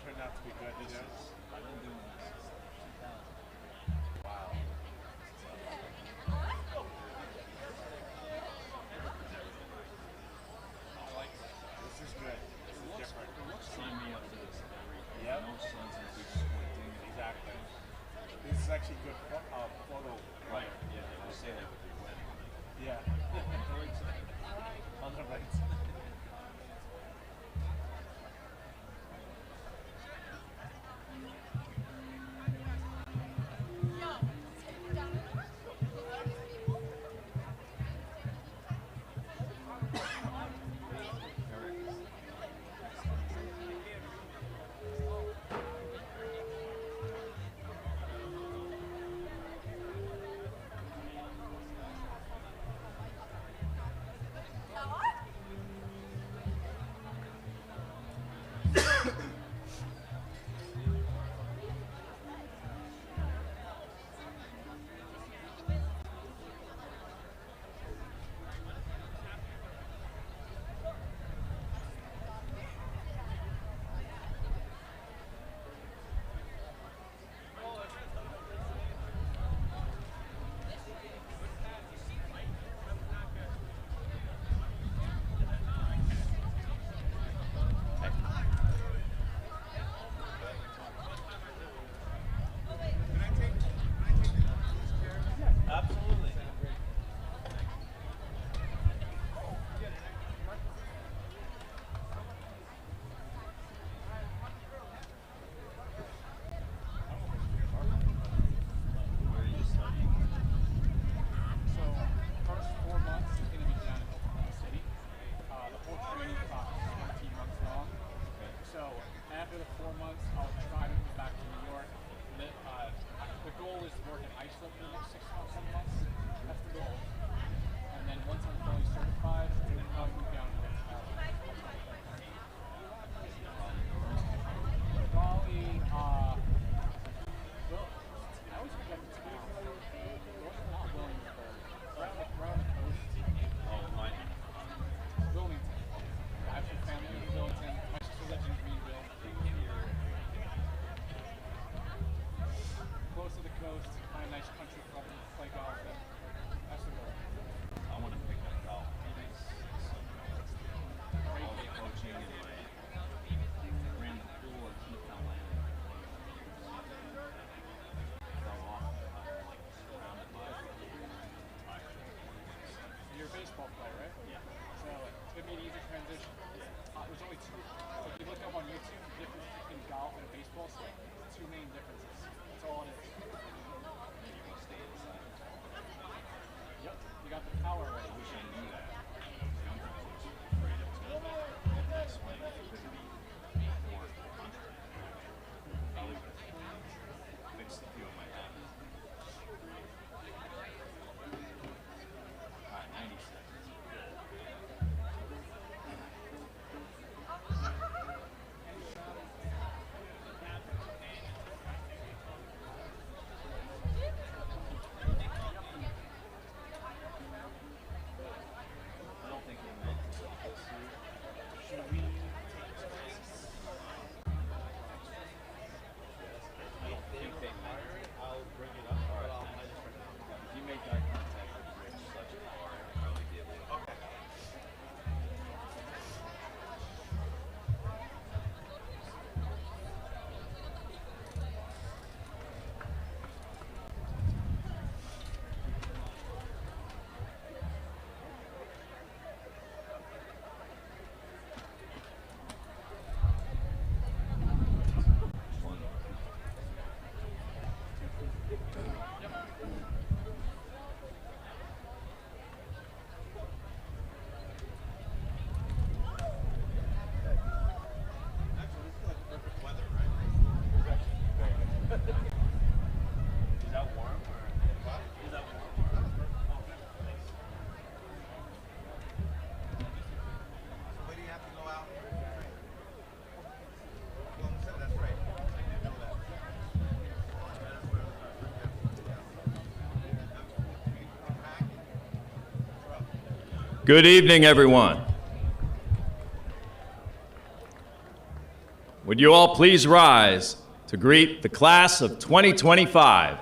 turned out to be good, did you? I've been doing this since 2000. Wow. I like this. This is good. This is different. It looks sign me up to this every Yep. no sun's gonna be squinting. Exactly. This is actually good photo. Right. Yeah, they will say that with your wedding. Yeah. On the right side. On the right. Absolutely. Where are you studying? So, first 4 months is going to be down in Oklahoma City. The whole training process is 13 months long. So, after the 4 months, I'll try to move back to New York. The goal is to work in Iceland for the next 6 months, 7 months. That's the goal. And then once I'm fully certified, then I'll move down to Bali. Well, I always forget the two. Not Williamsburg. Around the coast. Oh, mine. Wilmington. I have some family in Wilmington. My sister lives in Greenville. Close to the coast, find a nice country club and play golf. That's the goal. I want to pick up golf. All the coaching and I ran the pool at Keithtown Landing. Fell off. I'm like surrounded by You're a baseball player, right? Yeah. So it's going to be an easy transition. There's only two. So if you look up on YouTube, the difference between golf and a baseball swing, two main differences. That's all it is. Maybe you can stay inside. Yep. You got the power I right. wish I knew that. Younger, I was afraid it was going to be that swing. It couldn't be more country. Probably would have fixed a few of my habits. All right, 90 seconds. I don't think we're meant to take this here. Should we take this place? I don't think they might. I'll bring it up. All right. If you make eye contact with Rich such a bar, I'll probably be able to. Okay. Is that warm or? Is that warm? Where do you have to go out? Oklahoma City, that's right. I didn't know that. That's where Commack. Good evening, everyone. Would you all please rise to greet the class of 2025?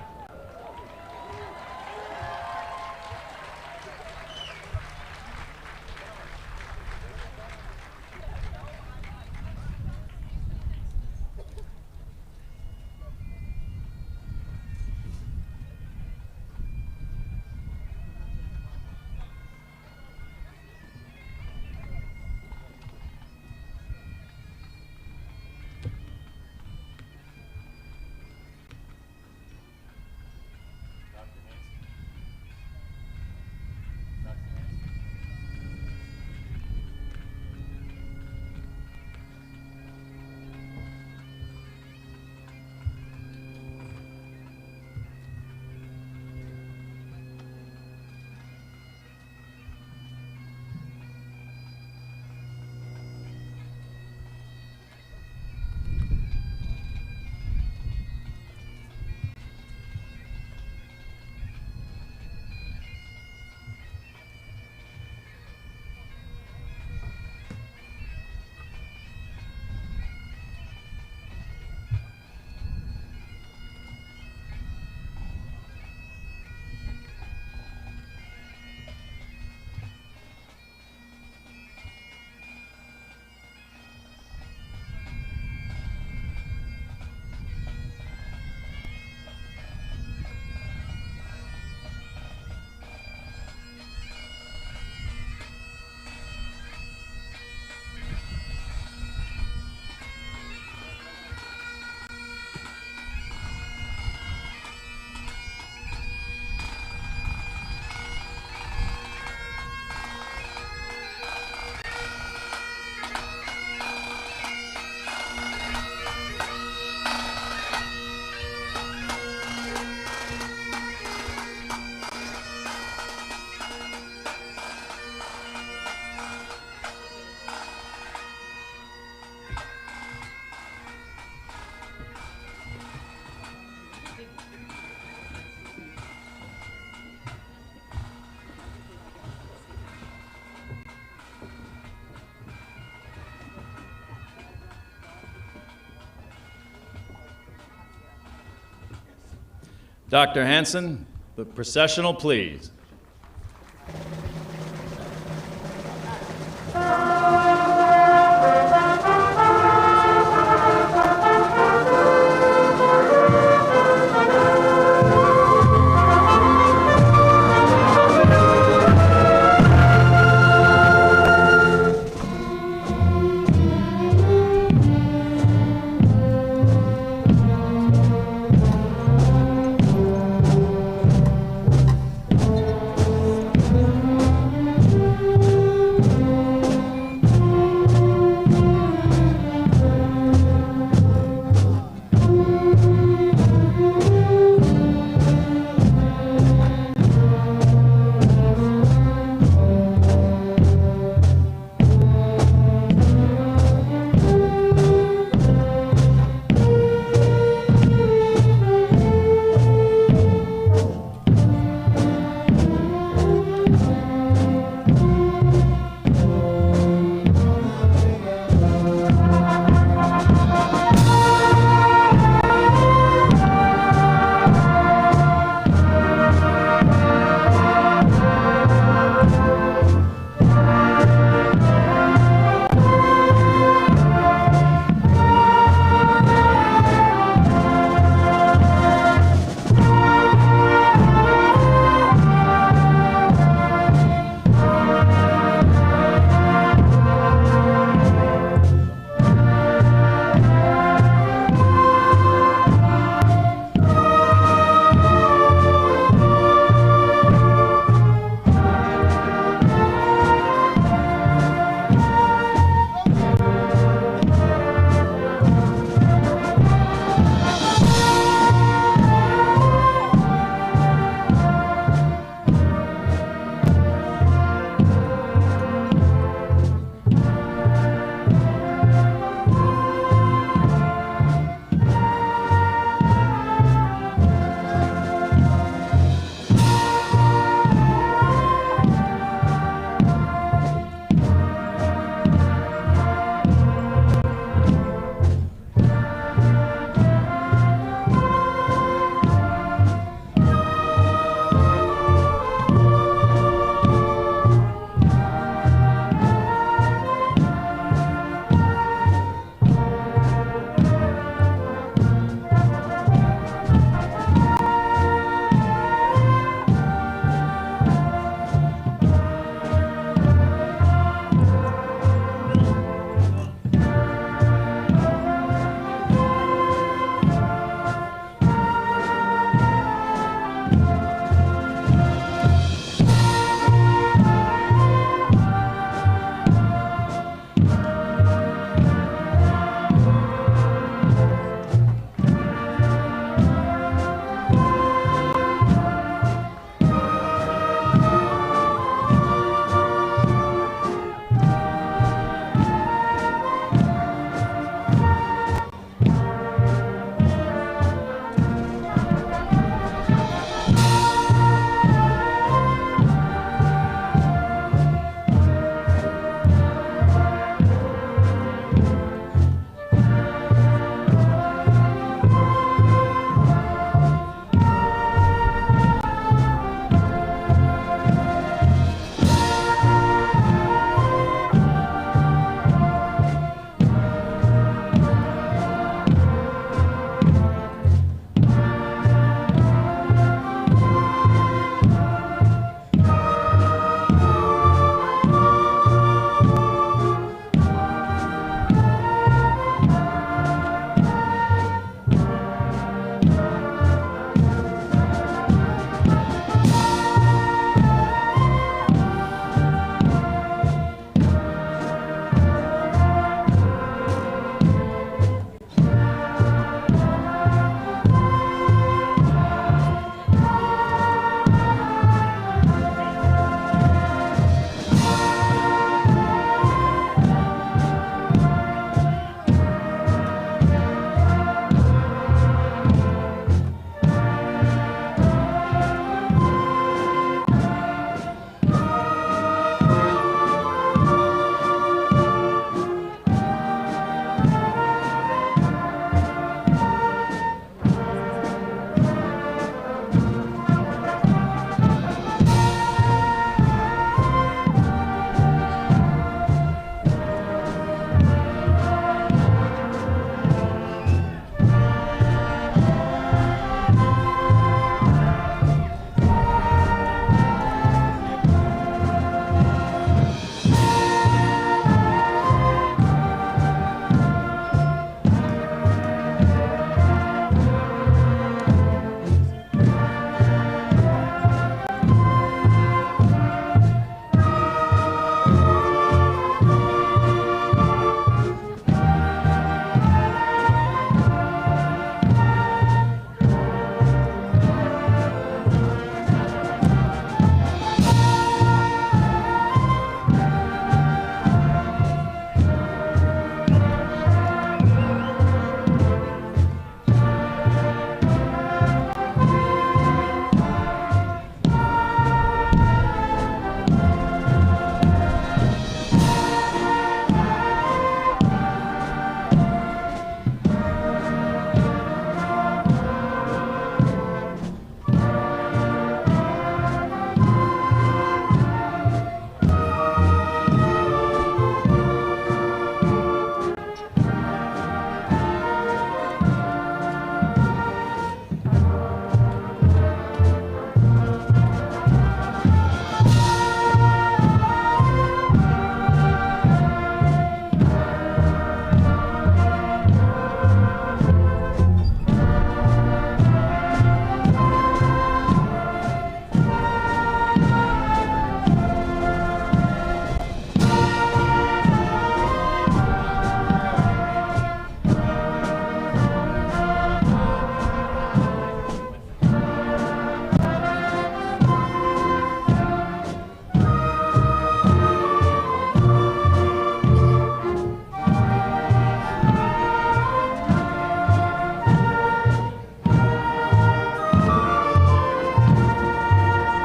Dr. Hanson, the processional, please.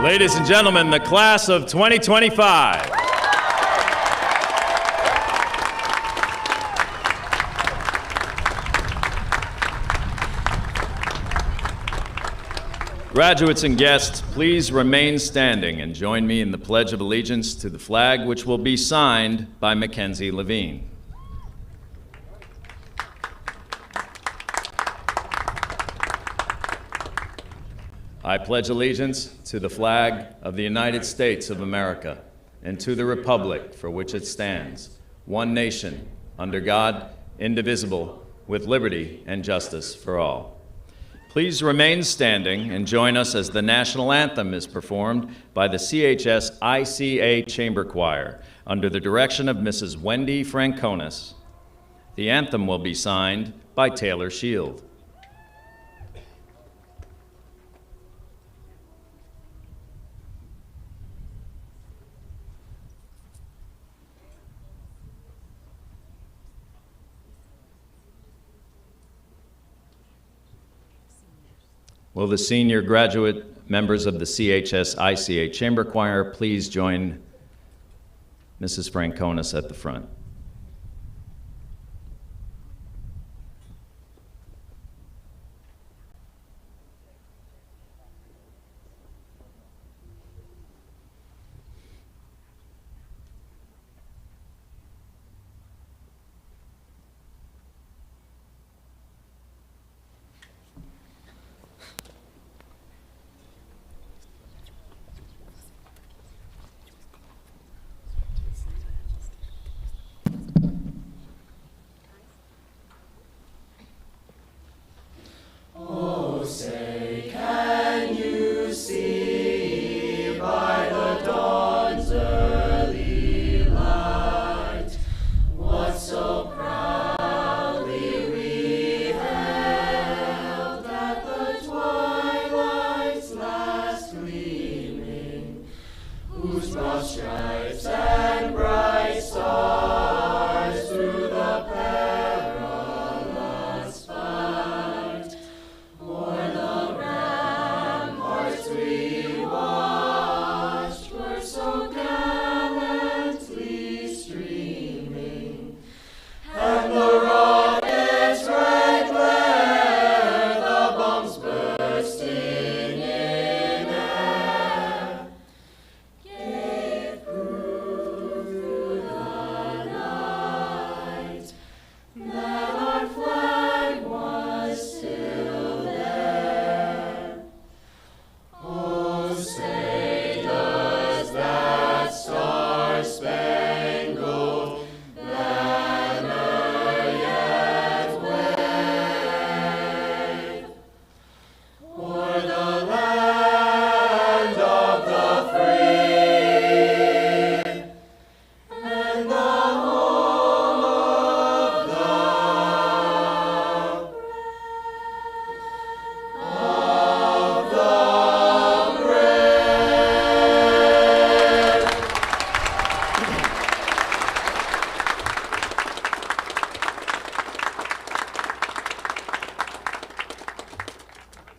Ladies and gentlemen, the class of 2025. Graduates and guests, please remain standing and join me in the Pledge of Allegiance to the flag, which will be signed by Mackenzie Levine. I pledge allegiance to the flag of the United States of America and to the republic for which it stands, one nation, under God, indivisible, with liberty and justice for all. Please remain standing and join us as the national anthem is performed by the CHS ICA Chamber Choir under the direction of Mrs. Wendy Franconis. The anthem will be signed by Taylor Shield. Will the senior graduate members of the CHS ICA Chamber Choir please join Mrs. Franconis at the front?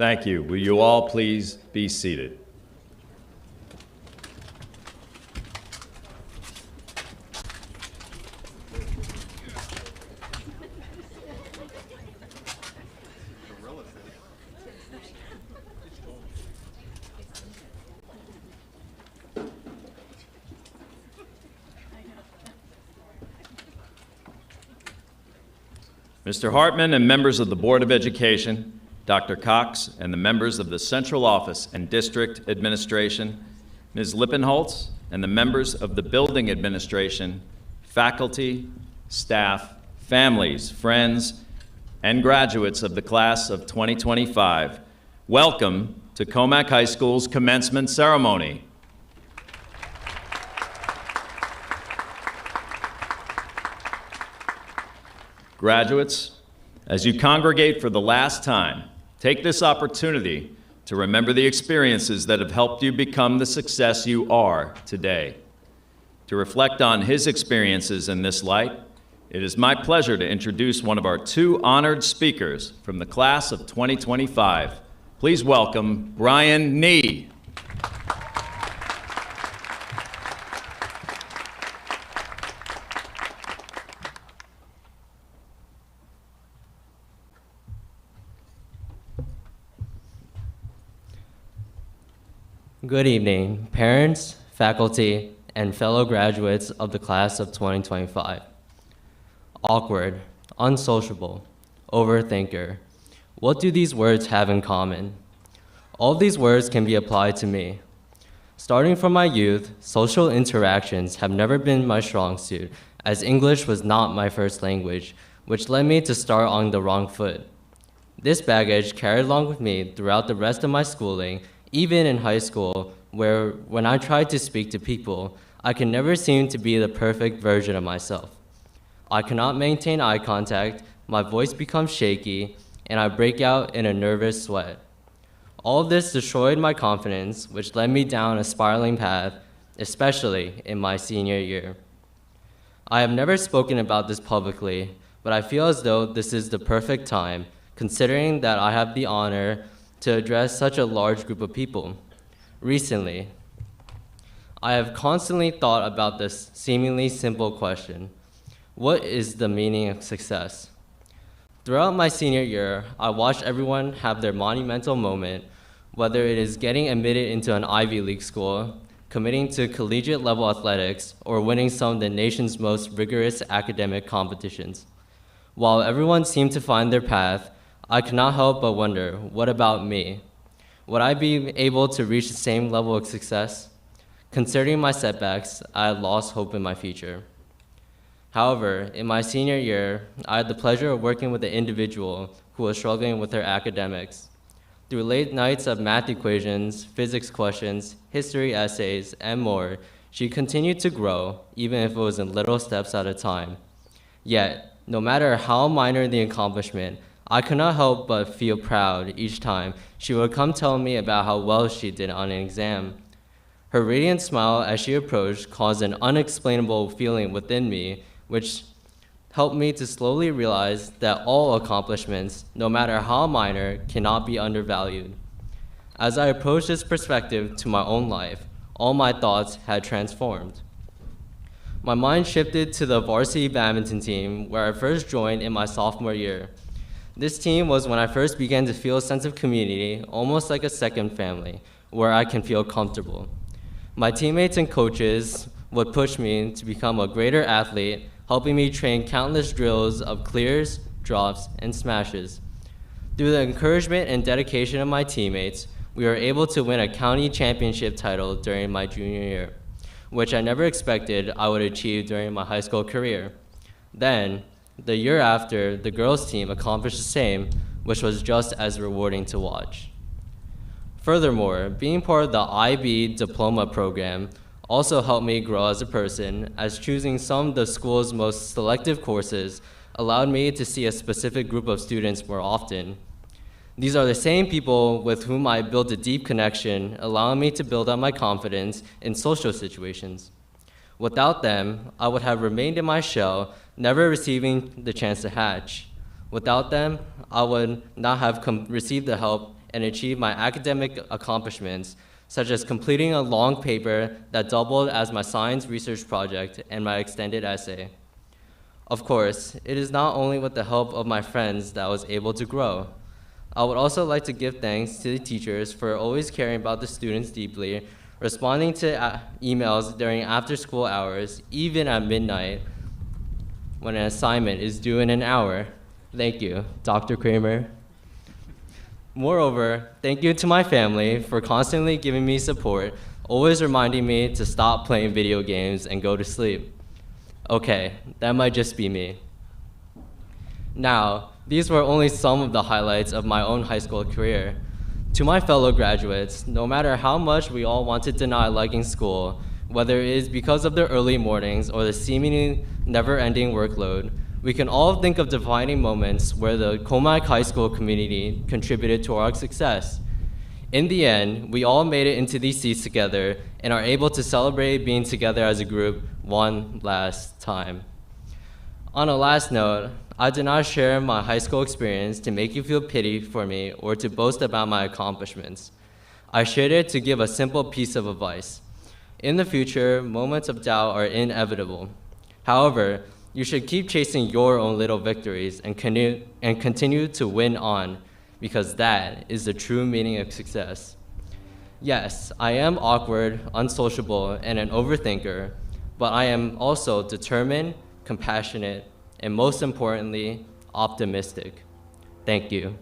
Thank you. Will you all please be seated? Mr. Hartman and members of the Board of Education, Dr. Cox and the members of the Central Office and District Administration, Ms. Lippenholtz and the members of the Building Administration, faculty, staff, families, friends, and graduates of the class of 2025, welcome to Commack High School's commencement ceremony. Graduates, as you congregate for the last time, take this opportunity to remember the experiences that have helped you become the success you are today. To reflect on his experiences in this light, it is my pleasure to introduce one of our two honored speakers from the class of 2025. Please welcome Brian Nee. Good evening, parents, faculty, and fellow graduates of the class of 2025. Awkward, unsociable, overthinker. What do these words have in common? All of these words can be applied to me. Starting from my youth, social interactions have never been my strong suit, as English was not my first language, which led me to start on the wrong foot. This baggage carried along with me throughout the rest of my schooling, even in high school, where when I tried to speak to people, I could never seem to be the perfect version of myself. I cannot maintain eye contact, my voice becomes shaky, and I break out in a nervous sweat. All of this destroyed my confidence, which led me down a spiraling path, especially in my senior year. I have never spoken about this publicly, but I feel as though this is the perfect time, considering that I have the honor to address such a large group of people. Recently, I have constantly thought about this seemingly simple question: what is the meaning of success? Throughout my senior year, I watched everyone have their monumental moment, whether it is getting admitted into an Ivy League school, committing to collegiate level athletics, or winning some of the nation's most rigorous academic competitions. While everyone seemed to find their path, I could not help but wonder, what about me? Would I be able to reach the same level of success? Considering my setbacks, I had lost hope in my future. However, in my senior year, I had the pleasure of working with an individual who was struggling with her academics. Through late nights of math equations, physics questions, history essays, and more, she continued to grow, even if it was in little steps at a time. Yet, no matter how minor the accomplishment, I could not help but feel proud each time she would come tell me about how well she did on an exam. Her radiant smile as she approached caused an unexplainable feeling within me, which helped me to slowly realize that all accomplishments, no matter how minor, cannot be undervalued. As I approached this perspective to my own life, all my thoughts had transformed. My mind shifted to the varsity badminton team where I first joined in my sophomore year. This team was when I first began to feel a sense of community, almost like a second family, where I can feel comfortable. My teammates and coaches would push me to become a greater athlete, helping me train countless drills of clears, drops, and smashes. Through the encouragement and dedication of my teammates, we were able to win a county championship title during my junior year, which I never expected I would achieve during my high school career. Then, the year after, the girls' team accomplished the same, which was just as rewarding to watch. Furthermore, being part of the IB diploma program also helped me grow as a person, as choosing some of the school's most selective courses allowed me to see a specific group of students more often. These are the same people with whom I built a deep connection, allowing me to build up my confidence in social situations. Without them, I would have remained in my shell, never receiving the chance to hatch. Without them, I would not have received the help and achieved my academic accomplishments, such as completing a long paper that doubled as my science research project and my extended essay. Of course, it is not only with the help of my friends that I was able to grow. I would also like to give thanks to the teachers for always caring about the students deeply, responding to emails during after-school hours, even at midnight, when an assignment is due in an hour. Thank you, Dr. Kramer. Moreover, thank you to my family for constantly giving me support, always reminding me to stop playing video games and go to sleep. Okay, that might just be me. Now, these were only some of the highlights of my own high school career. To my fellow graduates, no matter how much we all want to deny liking school, whether it is because of the early mornings or the seemingly never-ending workload, we can all think of defining moments where the Commack High School community contributed to our success. In the end, we all made it into these seats together and are able to celebrate being together as a group one last time. On a last note, I did not share my high school experience to make you feel pity for me or to boast about my accomplishments. I shared it to give a simple piece of advice. In the future, moments of doubt are inevitable. However, you should keep chasing your own little victories and continue to win on, because that is the true meaning of success. Yes, I am awkward, unsociable, and an overthinker, but I am also determined, compassionate, and most importantly, optimistic. Thank you.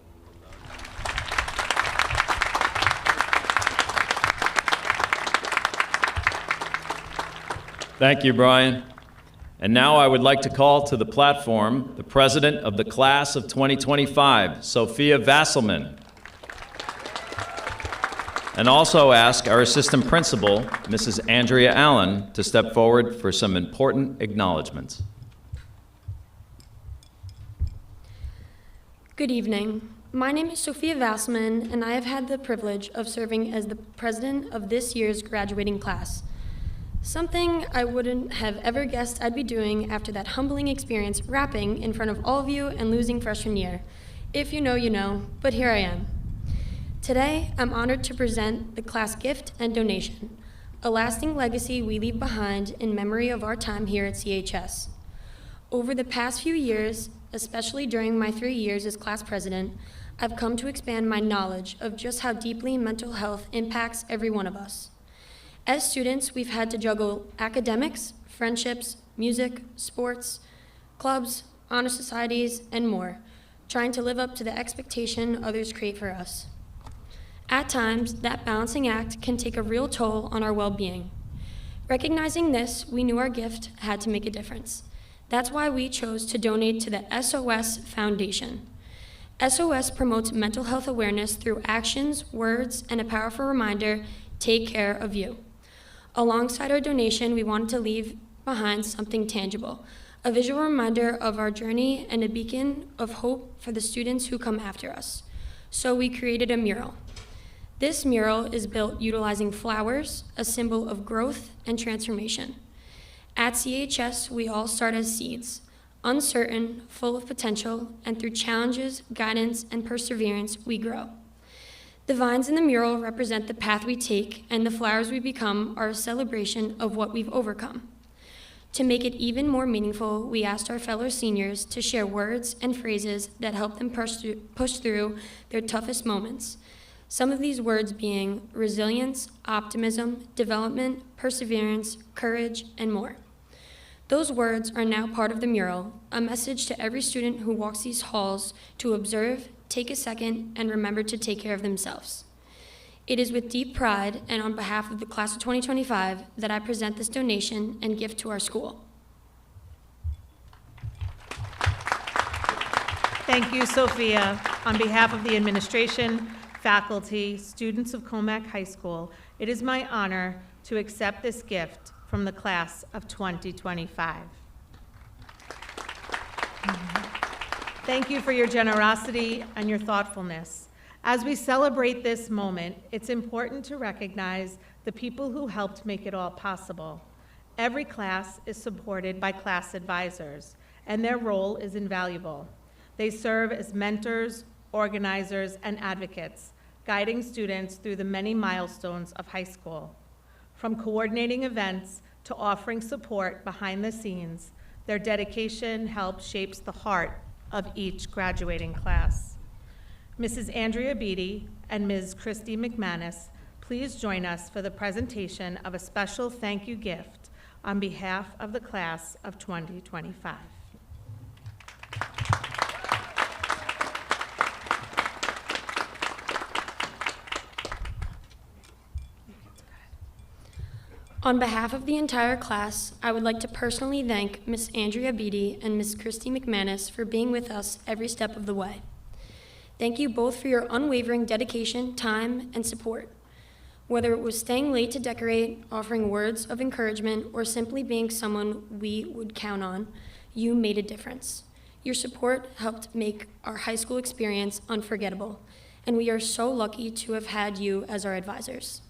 Thank you, Brian. And now I would like to call to the platform the president of the class of 2025, Sophia Vasselman. And also ask our assistant principal, Mrs. Andrea Allen, to step forward for some important acknowledgments. Good evening. My name is Sophia Vasselman, and I have had the privilege of serving as the president of this year's graduating class. Something I wouldn't have ever guessed I'd be doing after that humbling experience rapping in front of all of you and losing freshman year. If you know, you know, but here I am. Today, I'm honored to present the class gift and donation, a lasting legacy we leave behind in memory of our time here at CHS. Over the past few years, especially during my 3 years as class president, I've come to expand my knowledge of just how deeply mental health impacts every one of us. As students, we've had to juggle academics, friendships, music, sports, clubs, honor societies, and more, trying to live up to the expectation others create for us. At times, that balancing act can take a real toll on our well-being. Recognizing this, we knew our gift had to make a difference. That's why we chose to donate to the SOS Foundation. SOS promotes mental health awareness through actions, words, and a powerful reminder, take care of you. Alongside our donation, we wanted to leave behind something tangible, a visual reminder of our journey and a beacon of hope for the students who come after us. So we created a mural. This mural is built utilizing flowers, a symbol of growth and transformation. At CHS, we all start as seeds, uncertain, full of potential, and through challenges, guidance, and perseverance, we grow. The vines in the mural represent the path we take, and the flowers we become are a celebration of what we've overcome. To make it even more meaningful, we asked our fellow seniors to share words and phrases that help them push through their toughest moments. Some of these words being resilience, optimism, development, perseverance, courage, and more. Those words are now part of the mural, a message to every student who walks these halls to observe, take a second, and remember to take care of themselves. It is with deep pride and on behalf of the class of 2025 that I present this donation and gift to our school. Thank you, Sophia. On behalf of the administration, faculty, students of Commack High School, it is my honor to accept this gift from the class of 2025. Thank you for your generosity and your thoughtfulness. As we celebrate this moment, it's important to recognize the people who helped make it all possible. Every class is supported by class advisors, and their role is invaluable. They serve as mentors, organizers, and advocates, guiding students through the many milestones of high school. From coordinating events to offering support behind the scenes, their dedication helps shape the heart of each graduating class. Mrs. Andrea Beatty and Ms. Christy McManus, please join us for the presentation of a special thank you gift on behalf of the class of 2025. On behalf of the entire class, I would like to personally thank Ms. Andrea Beatty and Ms. Christy McManus for being with us every step of the way. Thank you both for your unwavering dedication, time, and support. Whether it was staying late to decorate, offering words of encouragement, or simply being someone we would count on, you made a difference. Your support helped make our high school experience unforgettable, and we are so lucky to have had you as our advisors.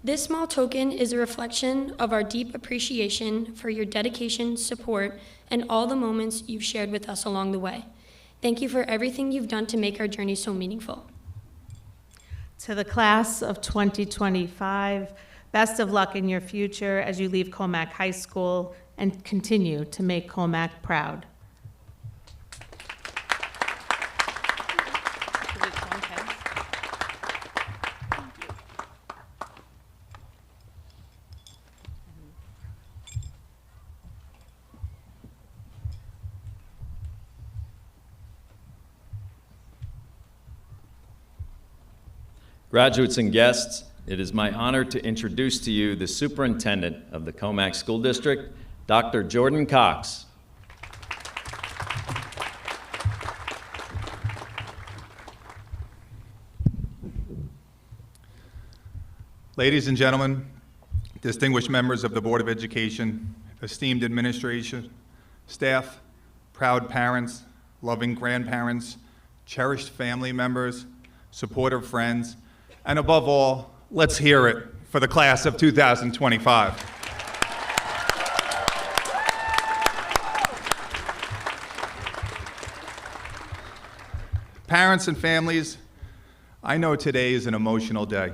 This small token is a reflection of our deep appreciation for your dedication, support, and all the moments you've shared with us along the way. Thank you for everything you've done to make our journey so meaningful. To the class of 2025, best of luck in your future as you leave Commack High School and continue to make Commack proud. Graduates and guests, it is my honor to introduce to you the Superintendent of the Commack School District, Dr. Jordan Cox. Ladies and gentlemen, distinguished members of the Board of Education, esteemed administration, staff, proud parents, loving grandparents, cherished family members, supportive friends, and above all, let's hear it for the class of 2025. Parents and families, I know today is an emotional day.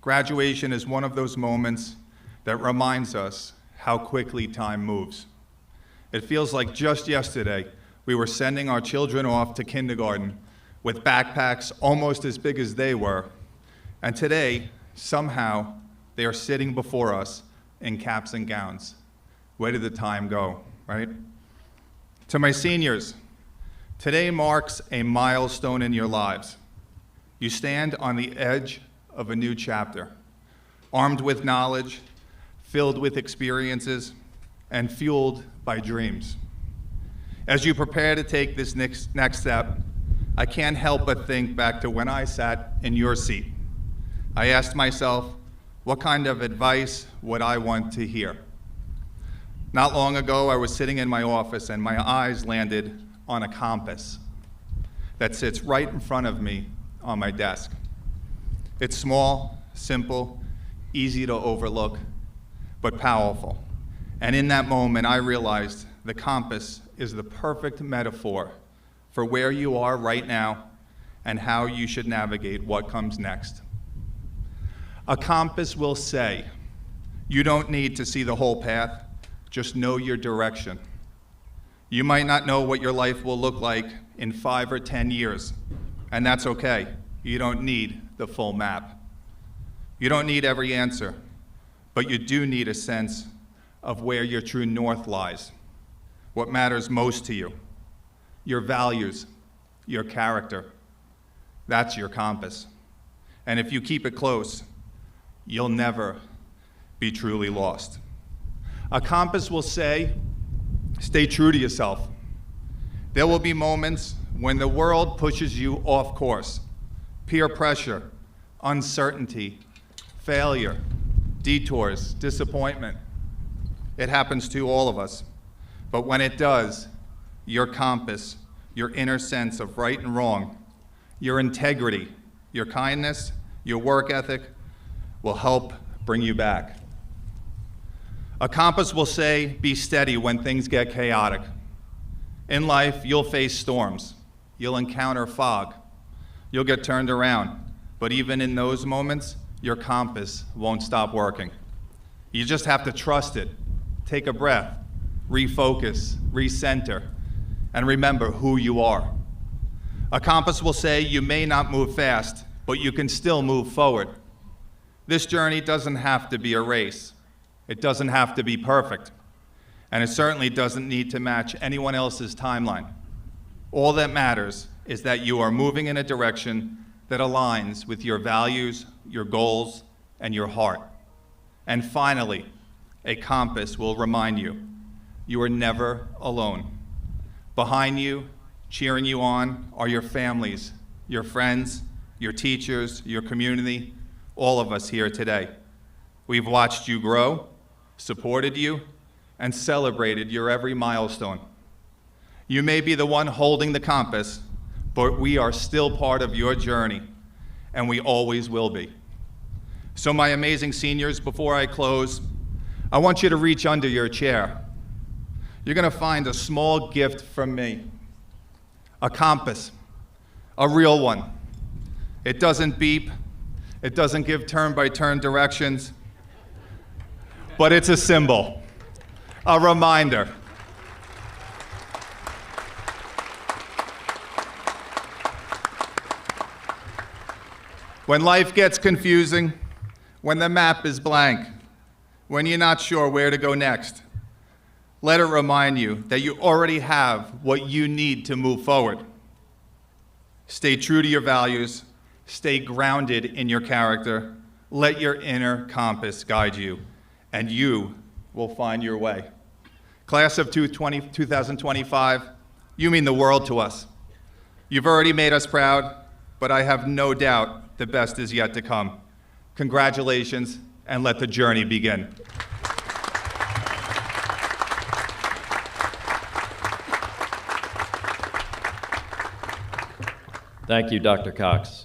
Graduation is one of those moments that reminds us how quickly time moves. It feels like just yesterday we were sending our children off to kindergarten with backpacks almost as big as they were, and today, somehow, they are sitting before us in caps and gowns. Where did the time go, right? To my seniors, today marks a milestone in your lives. You stand on the edge of a new chapter, armed with knowledge, filled with experiences, and fueled by dreams. As you prepare to take this next step, I can't help but think back to when I sat in your seat. I asked myself, what kind of advice would I want to hear? Not long ago, I was sitting in my office and my eyes landed on a compass that sits right in front of me on my desk. It's small, simple, easy to overlook, but powerful. And in that moment, I realized the compass is the perfect metaphor for where you are right now and how you should navigate what comes next. A compass will say, you don't need to see the whole path, just know your direction. You might not know what your life will look like in 5 or 10 years, and that's okay. You don't need the full map. You don't need every answer, but you do need a sense of where your true north lies, what matters most to you, your values, your character. That's your compass. And if you keep it close, you'll never be truly lost. A compass will say, stay true to yourself. There will be moments when the world pushes you off course. Peer pressure, uncertainty, failure, detours, disappointment. It happens to all of us. But when it does, your compass, your inner sense of right and wrong, your integrity, your kindness, your work ethic will help bring you back. A compass will say, be steady when things get chaotic. In life, you'll face storms. You'll encounter fog. You'll get turned around. But even in those moments, your compass won't stop working. You just have to trust it. Take a breath, refocus, recenter, and remember who you are. A compass will say you may not move fast, but you can still move forward. This journey doesn't have to be a race. It doesn't have to be perfect. And it certainly doesn't need to match anyone else's timeline. All that matters is that you are moving in a direction that aligns with your values, your goals, and your heart. And finally, a compass will remind you, you are never alone. Behind you, cheering you on, are your families, your friends, your teachers, your community, all of us here today. We've watched you grow, supported you, and celebrated your every milestone. You may be the one holding the compass, but we are still part of your journey, and we always will be. So my amazing seniors, before I close, I want you to reach under your chair. You're gonna find a small gift from me, a compass, a real one. It doesn't beep, it doesn't give turn-by-turn directions, but it's a symbol, a reminder. When life gets confusing, when the map is blank, when you're not sure where to go next, let it remind you that you already have what you need to move forward. Stay true to your values, Stay grounded in your character. Let your inner compass guide you, and you will find your way. Class of 2025, you mean the world to us. You've already made us proud, but I have no doubt the best is yet to come. Congratulations, and let the journey begin. Thank you, Dr. Cox.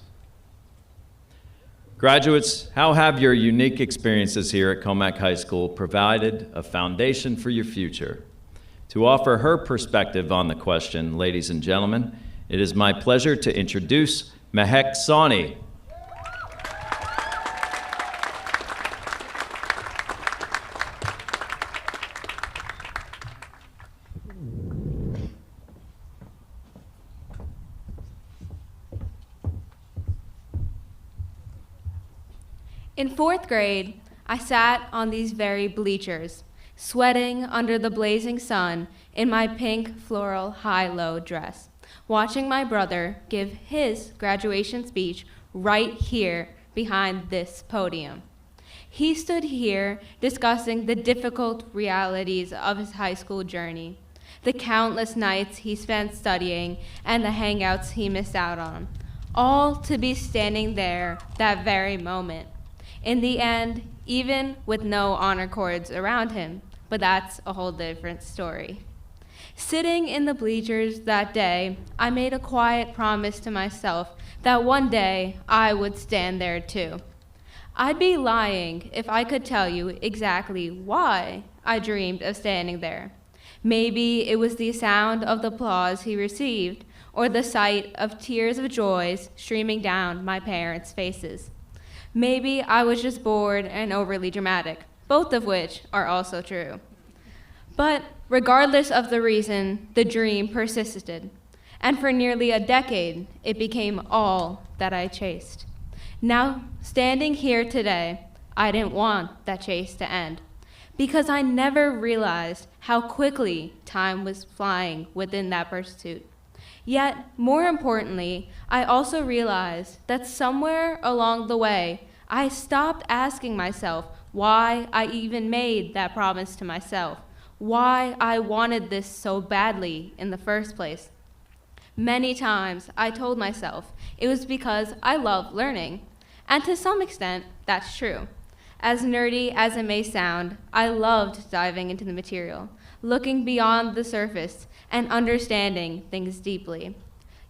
Graduates, how have your unique experiences here at Commack High School provided a foundation for your future? To offer her perspective on the question, ladies and gentlemen, it is my pleasure to introduce Mehek Sawhney. In 4th grade, I sat on these very bleachers, sweating under the blazing sun in my pink floral high-low dress, watching my brother give his graduation speech right here behind this podium. He stood here discussing the difficult realities of his high school journey, the countless nights he spent studying and the hangouts he missed out on, all to be standing there that very moment. In the end, even with no honor cords around him, but that's a whole different story. Sitting in the bleachers that day, I made a quiet promise to myself that one day I would stand there too. I'd be lying if I could tell you exactly why I dreamed of standing there. Maybe it was the sound of the applause he received, or the sight of tears of joy streaming down my parents' faces. Maybe I was just bored and overly dramatic, both of which are also true. But regardless of the reason, the dream persisted, and for nearly a decade, it became all that I chased. Now, standing here today, I didn't want that chase to end, because I never realized how quickly time was flying within that pursuit. Yet, more importantly, I also realized that somewhere along the way, I stopped asking myself why I even made that promise to myself, why I wanted this so badly in the first place. Many times, I told myself it was because I love learning, and to some extent, that's true. As nerdy as it may sound, I loved diving into the material, looking beyond the surface, and understanding things deeply.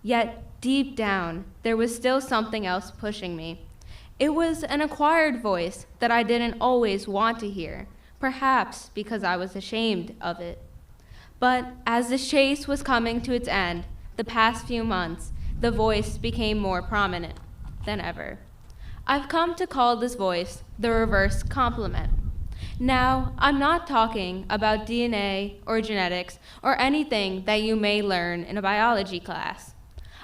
Yet, deep down, there was still something else pushing me. It was an acquired voice that I didn't always want to hear, perhaps because I was ashamed of it. But as the chase was coming to its end, the past few months, the voice became more prominent than ever. I've come to call this voice the reverse complement. Now, I'm not talking about DNA or genetics or anything that you may learn in a biology class.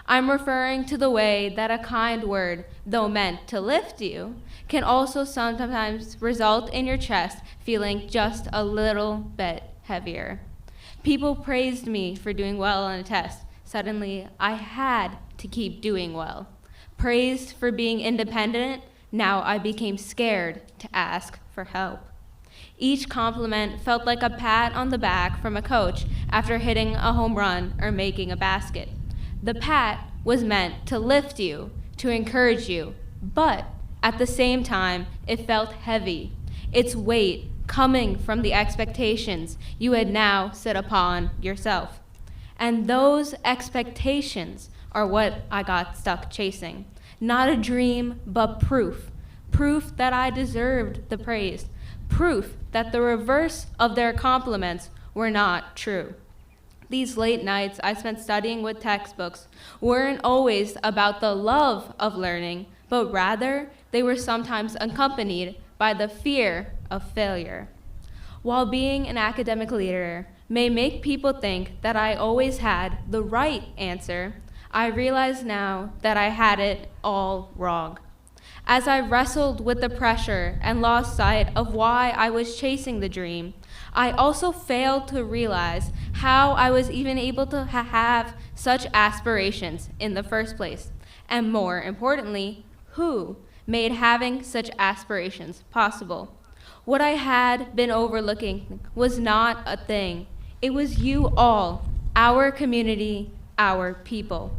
I'm referring to the way that a kind word, though meant to lift you, can also sometimes result in your chest feeling just a little bit heavier. People praised me for doing well on a test. Suddenly, I had to keep doing well. Praised for being independent, now I became scared to ask for help. Each compliment felt like a pat on the back from a coach after hitting a home run or making a basket. The pat was meant to lift you, to encourage you, but at the same time, it felt heavy, its weight coming from the expectations you had now set upon yourself. And those expectations are what I got stuck chasing. Not a dream, but proof. Proof that I deserved the praise. Proof that the reverse of their compliments were not true. These late nights I spent studying with textbooks weren't always about the love of learning, but rather they were sometimes accompanied by the fear of failure. While being an academic leader may make people think that I always had the right answer, I realize now that I had it all wrong. As I wrestled with the pressure and lost sight of why I was chasing the dream, I also failed to realize how I was even able to have such aspirations in the first place, and more importantly, who made having such aspirations possible. What I had been overlooking was not a thing. It was you all, our community, our people.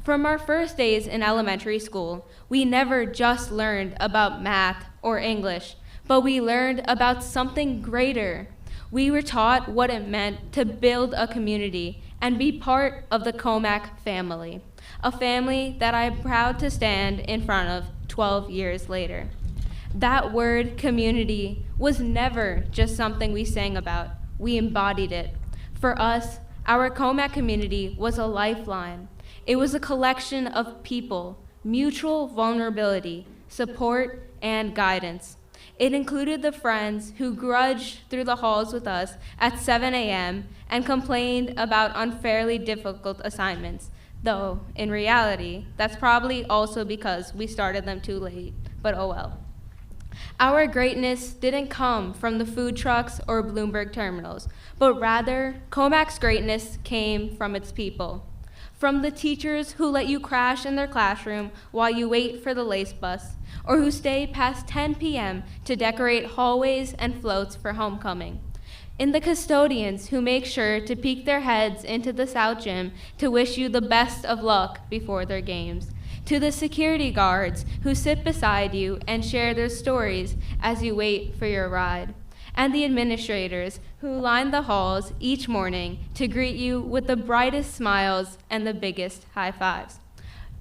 From our first days in elementary school, we never just learned about math or English, but we learned about something greater. We were taught what it meant to build a community and be part of the Commack family, a family that I am proud to stand in front of 12 years later. That word community was never just something we sang about, we embodied it. For us, our Commack community was a lifeline. It was a collection of people, mutual vulnerability, support, and guidance. It included the friends who grudged through the halls with us at 7 a.m. and complained about unfairly difficult assignments, though in reality, that's probably also because we started them too late, but oh well. Our greatness didn't come from the food trucks or Bloomberg terminals, but rather, Commack's greatness came from its people. From the teachers who let you crash in their classroom while you wait for the lace bus, or who stay past 10 p.m. to decorate hallways and floats for homecoming. In the custodians who make sure to peek their heads into the South Gym to wish you the best of luck before their games. To the security guards who sit beside you and share their stories as you wait for your ride. And the administrators who line the halls each morning to greet you with the brightest smiles and the biggest high fives.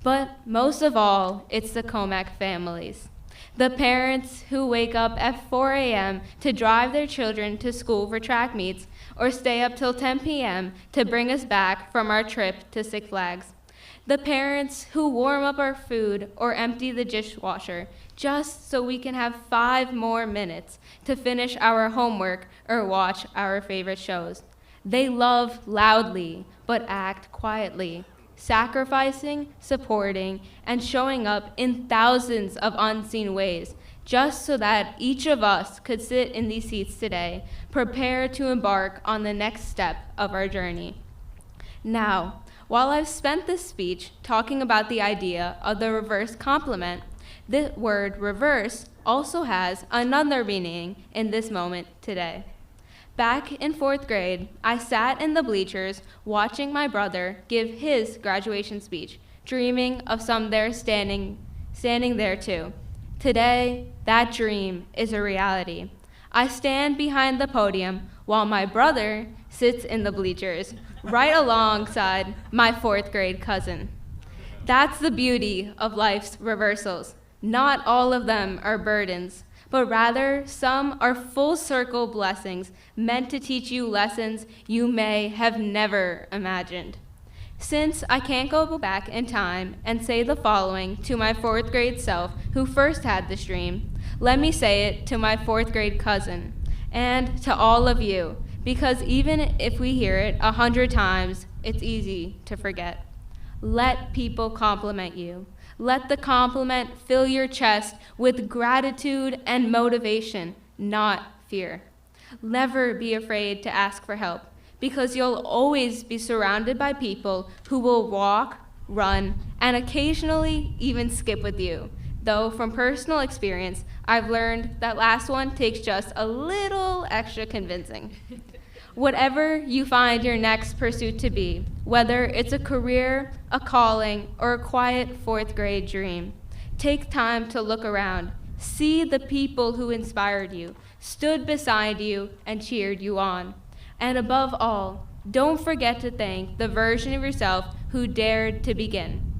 But most of all, it's the Commack families. The parents who wake up at 4 a.m. to drive their children to school for track meets or stay up till 10 p.m. to bring us back from our trip to Six Flags. The parents who warm up our food or empty the dishwasher just so we can have 5 more minutes to finish our homework or watch our favorite shows. They love loudly, but act quietly, sacrificing, supporting, and showing up in thousands of unseen ways, just so that each of us could sit in these seats today, prepared to embark on the next step of our journey. Now, while I've spent this speech talking about the idea of the reverse compliment, the word reverse also has another meaning in this moment today. Back in 4th grade, I sat in the bleachers watching my brother give his graduation speech, dreaming of some there standing there too. Today, that dream is a reality. I stand behind the podium while my brother sits in the bleachers, right alongside my 4th grade cousin. That's the beauty of life's reversals. Not all of them are burdens, but rather some are full circle blessings meant to teach you lessons you may have never imagined. Since I can't go back in time and say the following to my 4th grade self who first had this dream, let me say it to my 4th grade cousin and to all of you, because even if we hear it 100 times, it's easy to forget. Let people compliment you. Let the compliment fill your chest with gratitude and motivation, not fear. Never be afraid to ask for help, because you'll always be surrounded by people who will walk, run, and occasionally even skip with you. Though from personal experience, I've learned that last one takes just a little extra convincing. Whatever you find your next pursuit to be, whether it's a career, a calling, or a quiet 4th grade dream, take time to look around. See the people who inspired you, stood beside you, and cheered you on. And above all, don't forget to thank the version of yourself who dared to begin.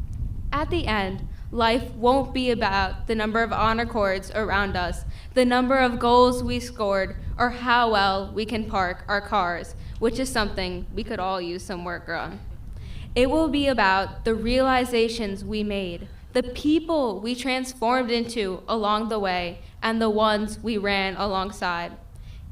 At the end, life won't be about the number of honor cords around us, the number of goals we scored, or how well we can park our cars, which is something we could all use some work on. It will be about the realizations we made, the people we transformed into along the way, and the ones we ran alongside.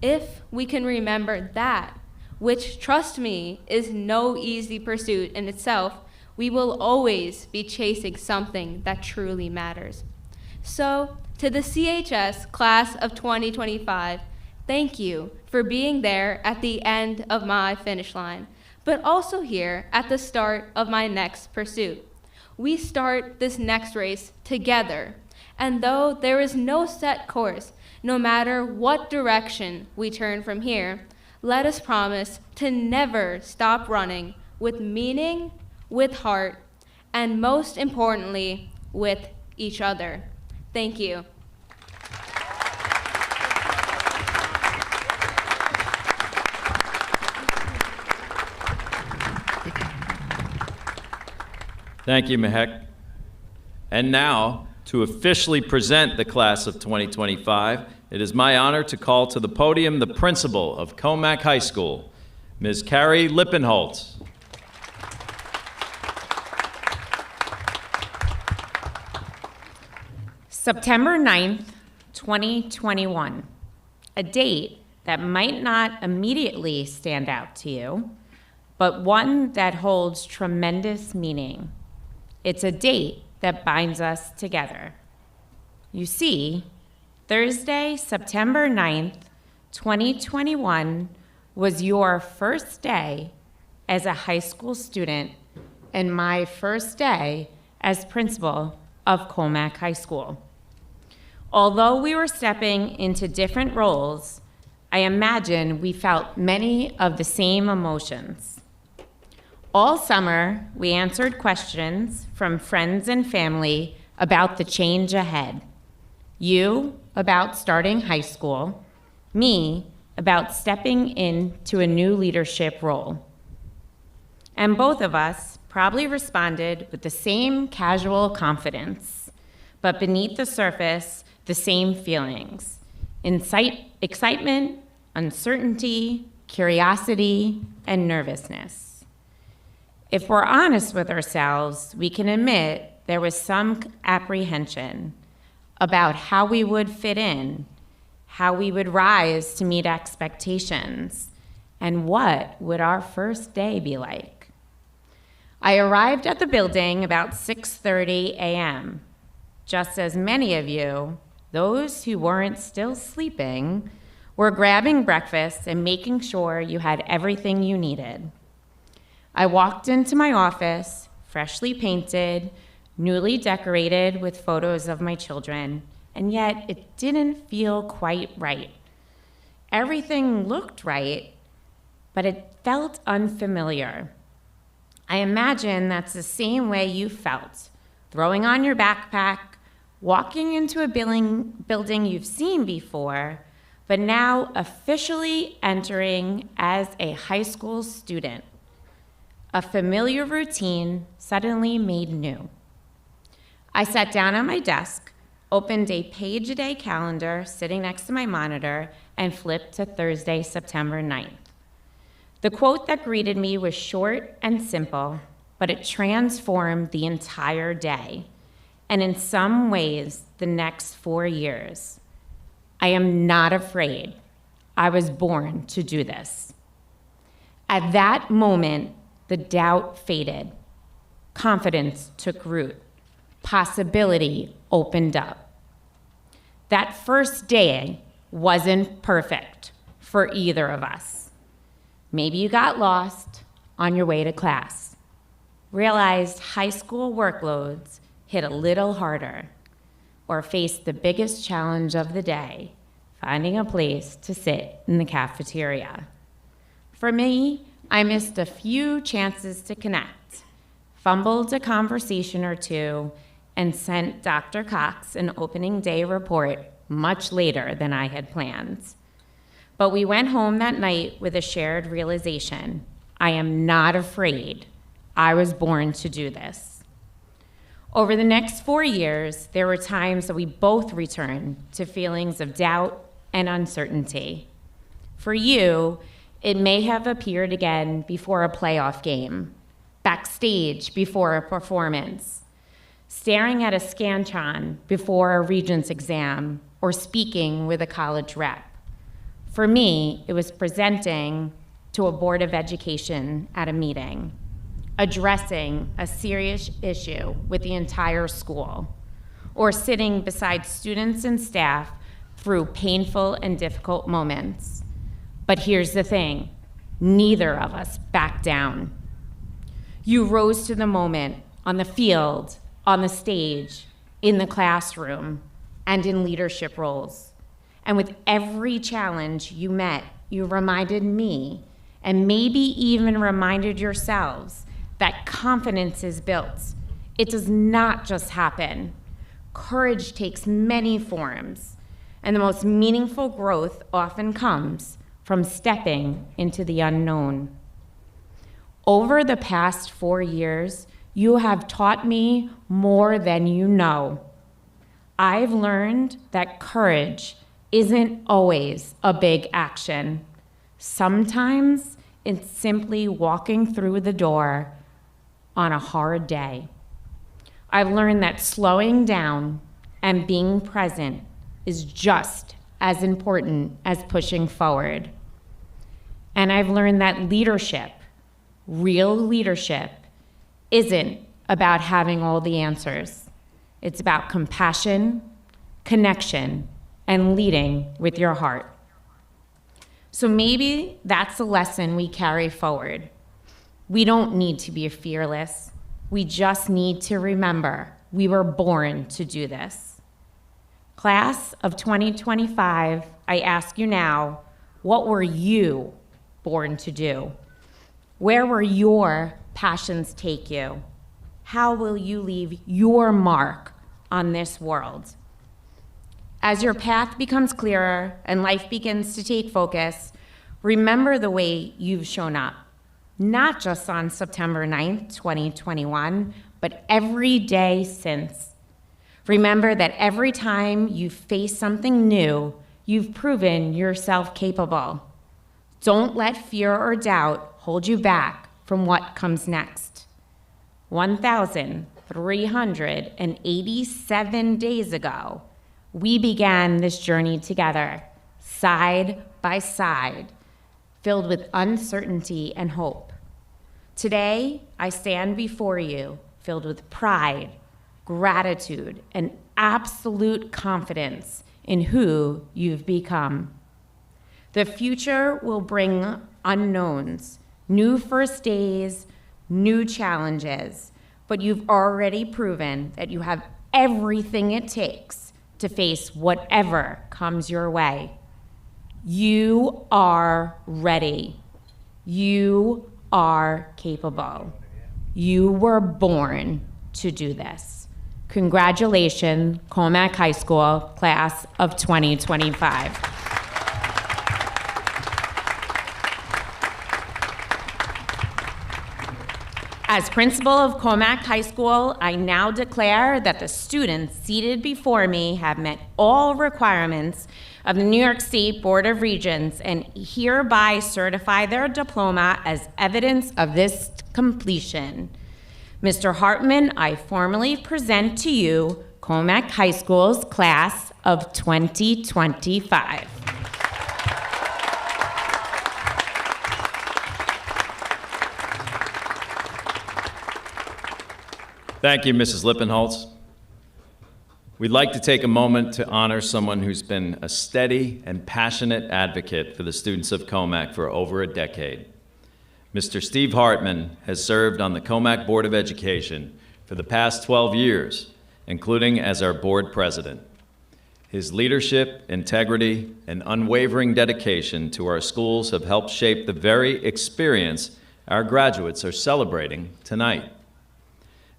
If we can remember that, which, trust me, is no easy pursuit in itself, we will always be chasing something that truly matters. So, to the CHS class of 2025, thank you for being there at the end of my finish line, but also here at the start of my next pursuit. we start this next race together. And though there is no set course, no matter what direction we turn from here, let us promise to never stop running with meaning, with heart, and most importantly, with each other. Thank you. Thank you, Mehek. And now, to officially present the class of 2025, it is my honor to call to the podium the principal of Commack High School, Ms. Carrie Lippenholtz. September 9th, 2021, a date that might not immediately stand out to you, but one that holds tremendous meaning. It's a date that binds us together. You see, Thursday, September 9th, 2021 was your first day as a high school student and my first day as principal of Commack High School. Although we were stepping into different roles, I imagine we felt many of the same emotions. All summer, we answered questions from friends and family about the change ahead. You about starting high school, me about stepping into a new leadership role. And both of us probably responded with the same casual confidence, but beneath the surface, the same feelings: excitement, uncertainty, curiosity, and nervousness. If we're honest with ourselves, we can admit there was some apprehension about how we would fit in, how we would rise to meet expectations, and what would our first day be like. I arrived at the building about 6:30 a.m. Just as many of you, those who weren't still sleeping, were grabbing breakfast and making sure you had everything you needed. I walked into my office, freshly painted, newly decorated with photos of my children, and yet it didn't feel quite right. Everything looked right, but it felt unfamiliar. I imagine that's the same way you felt, throwing on your backpack, walking into a building you've seen before, but now officially entering as a high school student. A familiar routine suddenly made new. I sat down at my desk, opened a page-a-day calendar sitting next to my monitor, and flipped to Thursday, September 9th. The quote that greeted me was short and simple, but it transformed the entire day, and in some ways, the next 4 years. I am not afraid. I was born to do this. At that moment, the doubt faded. Confidence took root. Possibility opened up. That first day wasn't perfect for either of us. Maybe you got lost on your way to class, realized high school workloads hit a little harder, or faced the biggest challenge of the day, finding a place to sit in the cafeteria. For me, I missed a few chances to connect, fumbled a conversation or two, and sent Dr. Cox an opening day report much later than I had planned. But we went home that night with a shared realization: I am not afraid. I was born to do this. Over the next 4 years, there were times that we both returned to feelings of doubt and uncertainty. For you, it may have appeared again before a playoff game, backstage before a performance, staring at a Scantron before a Regents exam, or speaking with a college rep. For me, it was presenting to a Board of Education at a meeting, addressing a serious issue with the entire school, or sitting beside students and staff through painful and difficult moments. But here's the thing, neither of us backed down. You rose to the moment, on the field, on the stage, in the classroom, and in leadership roles. And with every challenge you met, you reminded me, and maybe even reminded yourselves, that confidence is built. It does not just happen. Courage takes many forms, and the most meaningful growth often comes from stepping into the unknown. Over the past 4 years, you have taught me more than you know. I've learned that courage isn't always a big action. Sometimes it's simply walking through the door on a hard day. I've learned that slowing down and being present is just as important as pushing forward. And I've learned that leadership, real leadership, isn't about having all the answers. It's about compassion, connection, and leading with your heart. So maybe that's a lesson we carry forward. We don't need to be fearless. We just need to remember we were born to do this. Class of 2025, I ask you now, what were you born to do? Where will your passions take you? How will you leave your mark on this world? As your path becomes clearer and life begins to take focus, remember the way you've shown up, not just on September 9th, 2021, but every day since. Remember that every time you face something new, you've proven yourself capable. Don't let fear or doubt hold you back from what comes next. 1,387 days ago, we began this journey together, side by side, filled with uncertainty and hope. Today, I stand before you filled with pride, gratitude, and absolute confidence in who you've become. The future will bring unknowns, new first days, new challenges, but you've already proven that you have everything it takes to face whatever comes your way. You are ready. You are capable. You were born to do this. Congratulations, Commack High School, class of 2025. As principal of Commack High School, I now declare that the students seated before me have met all requirements of the New York State Board of Regents and hereby certify their diploma as evidence of this completion. Mr. Hartman, I formally present to you Commack High School's class of 2025. Thank you, Mrs. Lippenholtz. We'd like to take a moment to honor someone who's been a steady and passionate advocate for the students of Commack for over a decade. Mr. Steve Hartman has served on the Commack Board of Education for the past 12 years, including as our board president. His leadership, integrity, and unwavering dedication to our schools have helped shape the very experience our graduates are celebrating tonight.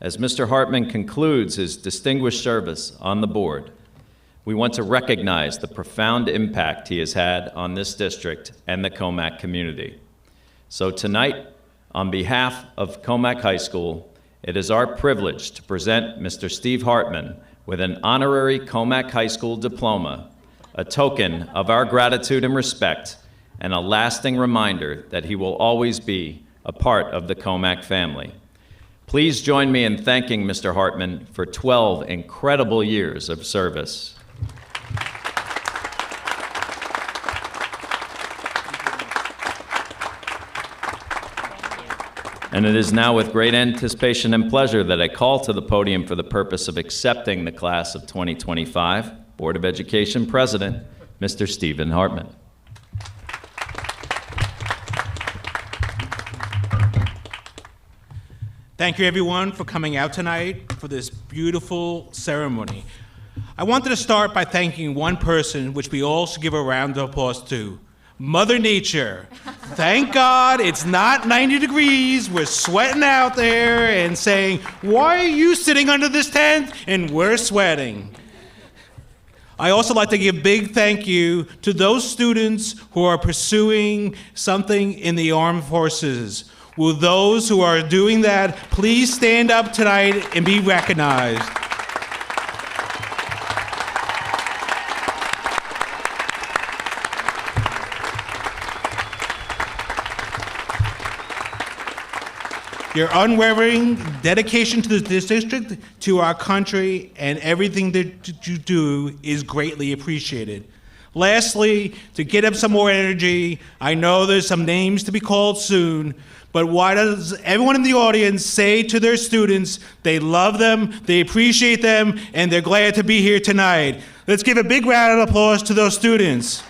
As Mr. Hartman concludes his distinguished service on the board, we want to recognize the profound impact he has had on this district and the Commack community. So tonight, on behalf of Commack High School, it is our privilege to present Mr. Steve Hartman with an honorary Commack High School diploma, a token of our gratitude and respect, and a lasting reminder that he will always be a part of the Commack family. Please join me in thanking Mr. Hartman for 12 incredible years of service. And it is now with great anticipation and pleasure that I call to the podium for the purpose of accepting the class of 2025 Board of Education President, Mr. Stephen Hartman. Thank you, everyone, for coming out tonight for this beautiful ceremony. I wanted to start by thanking one person, which we all should give a round of applause to. Mother Nature. Thank God it's not 90 degrees. We're sweating out there and saying, why are you sitting under this tent? And we're sweating. I also like to give big thank you to those students who are pursuing something in the armed forces. Will those who are doing that please stand up tonight and be recognized? Your unwavering dedication to the district, to our country, and everything that you do is greatly appreciated. Lastly, to get up some more energy, I know there's some names to be called soon, but why does everyone in the audience say to their students they love them, they appreciate them, and they're glad to be here tonight? Let's give a big round of applause to those students.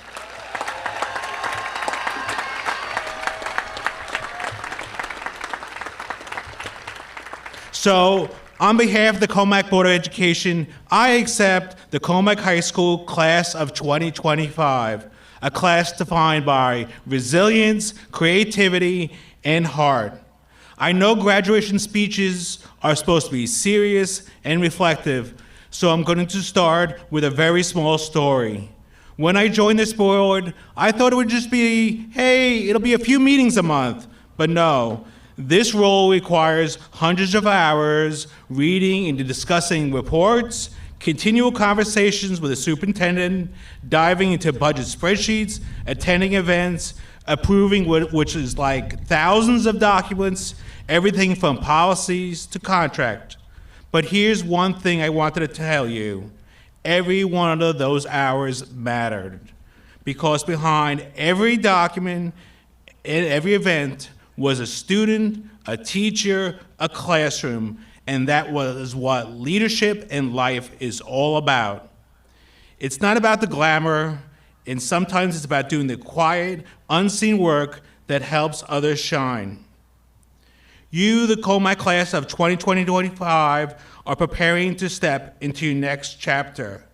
So, on behalf of the Commack Board of Education, I accept the Commack High School class of 2025, a class defined by resilience, creativity, and heart. I know graduation speeches are supposed to be serious and reflective, so I'm going to start with a very small story. When I joined this board, I thought it would just be, hey, it'll be a few meetings a month, but no. This role requires hundreds of hours reading and discussing reports, continual conversations with the superintendent, diving into budget spreadsheets, attending events, approving which is like thousands of documents, everything from policies to contract. But here's one thing I wanted to tell you. Every one of those hours mattered, because behind every document and every event was a student, a teacher, a classroom, and that was what leadership and life is all about. It's not about the glamour, and sometimes it's about doing the quiet, unseen work that helps others shine. You, the Commack class of 2020-25, are preparing to step into your next chapter.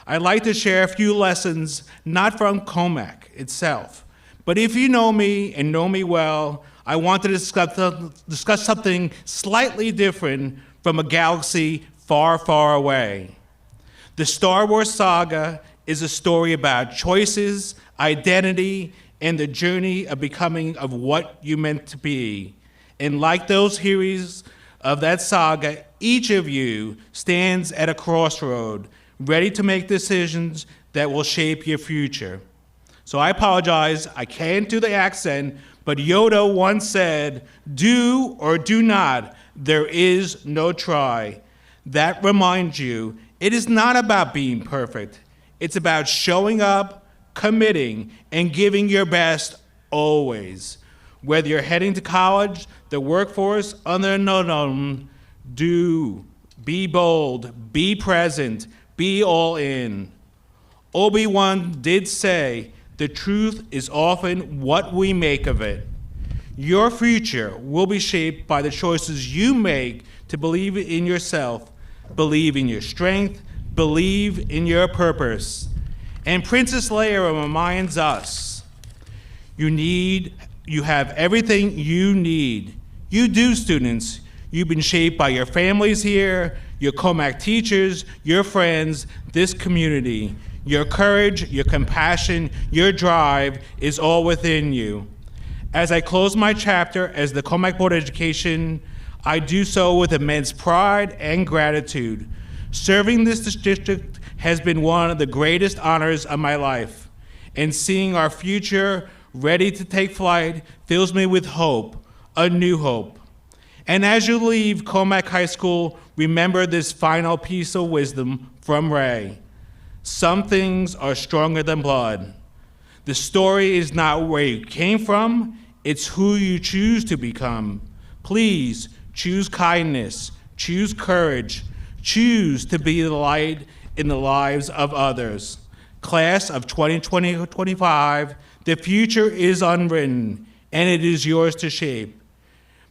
I'd like to share a few lessons, not from Commack itself, but if you know me and know me well, I want to discuss something slightly different from a galaxy far, far away. The Star Wars saga is a story about choices, identity, and the journey of becoming of what you meant to be. And like those heroes of that saga, each of you stands at a crossroad, ready to make decisions that will shape your future. So I apologize, I can't do the accent, but Yoda once said, do or do not, there is no try. That reminds you, it is not about being perfect. It's about showing up, committing, and giving your best always. Whether you're heading to college, the workforce, unknown, do, be bold, be present, be all in. Obi-Wan did say, the truth is often what we make of it. Your future will be shaped by the choices you make to believe in yourself, believe in your strength, believe in your purpose. And Princess Leia reminds us, you have everything you need. You do, students. You've been shaped by your families here, your Commack teachers, your friends, this community. Your courage, your compassion, your drive is all within you. As I close my chapter as the Commack Board of Education, I do so with immense pride and gratitude. Serving this district has been one of the greatest honors of my life, and seeing our future ready to take flight fills me with hope, a new hope. And as you leave Commack High School, remember this final piece of wisdom from Ray. Some things are stronger than blood. The story is not where you came from, it's who you choose to become. Please choose kindness, choose courage, choose to be the light in the lives of others. Class of 2020-25, the future is unwritten, and it is yours to shape.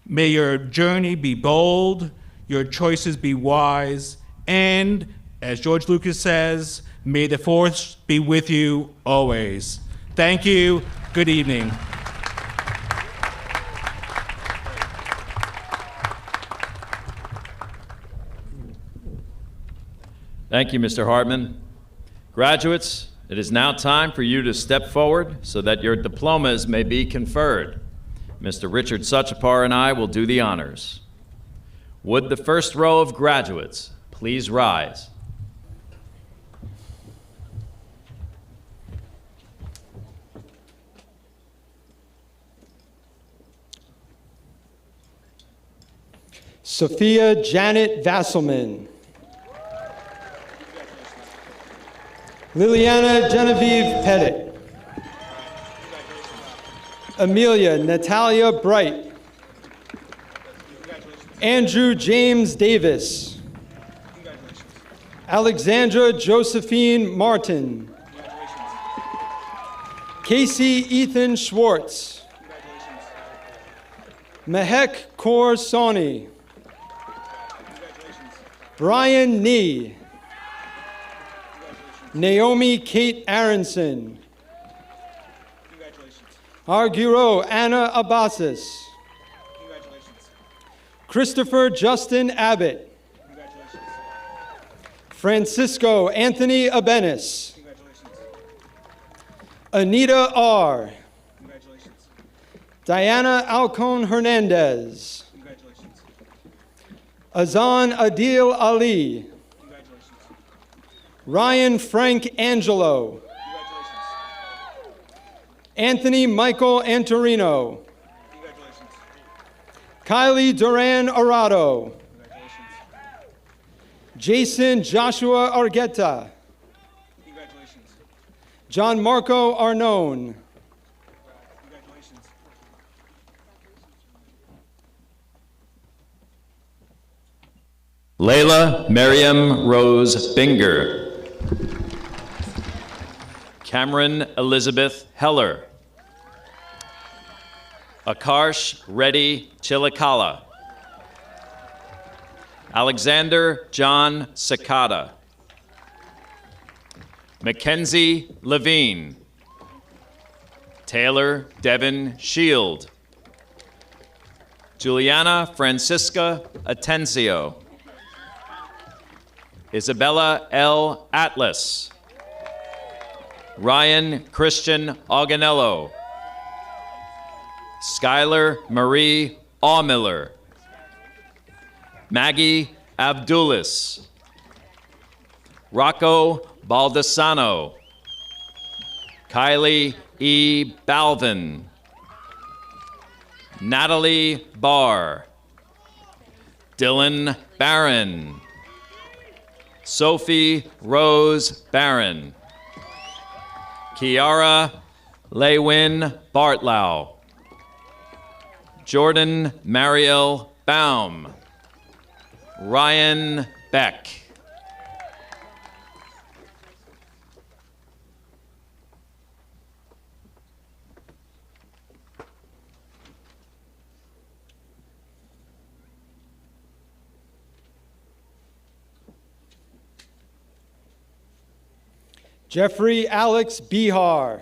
May your journey be bold, your choices be wise, and, as George Lucas says, may the force be with you always. Thank you. Good evening. Thank you, Mr. Hartman. Graduates, it is now time for you to step forward so that your diplomas may be conferred. Mr. Richard Suchapar and I will do the honors. Would the first row of graduates please rise? Sophia Janet Vasselman. Liliana Genevieve Pettit. Amelia Natalia Bright. Andrew James Davis. Alexandra Josephine Martin. Casey Ethan Schwartz. Mehek Kaur Soni. Brian Nee. Naomi Kate Aronson. Arguro Anna Abbasis. Christopher Justin Abbott. Francisco Anthony Abenis. Anita R. Diana Alcon Hernandez. Azan Adil Ali. Ryan Frank Angelo. Anthony Michael Antorino. Kylie Duran Arado. Jason Joshua Argueta. John Marco Arnone. Layla Miriam Rose Binger. Cameron Elizabeth Heller. Akarsh Reddy Chilikala. Alexander John Sakata. Mackenzie Levine. Taylor Devin Shield. Juliana Francisca Atencio. Isabella L. Atlas. Ryan Christian Auganello. Skylar Marie Aumiller. Maggie Abdulis. Rocco Baldessano. Kylie E. Balvin. Natalie Barr. Dylan Barron. Sophie Rose Barron. Kiara Lewin Bartlau. Jordan Mariel Baum. Ryan Beck. Jeffrey Alex Bihar.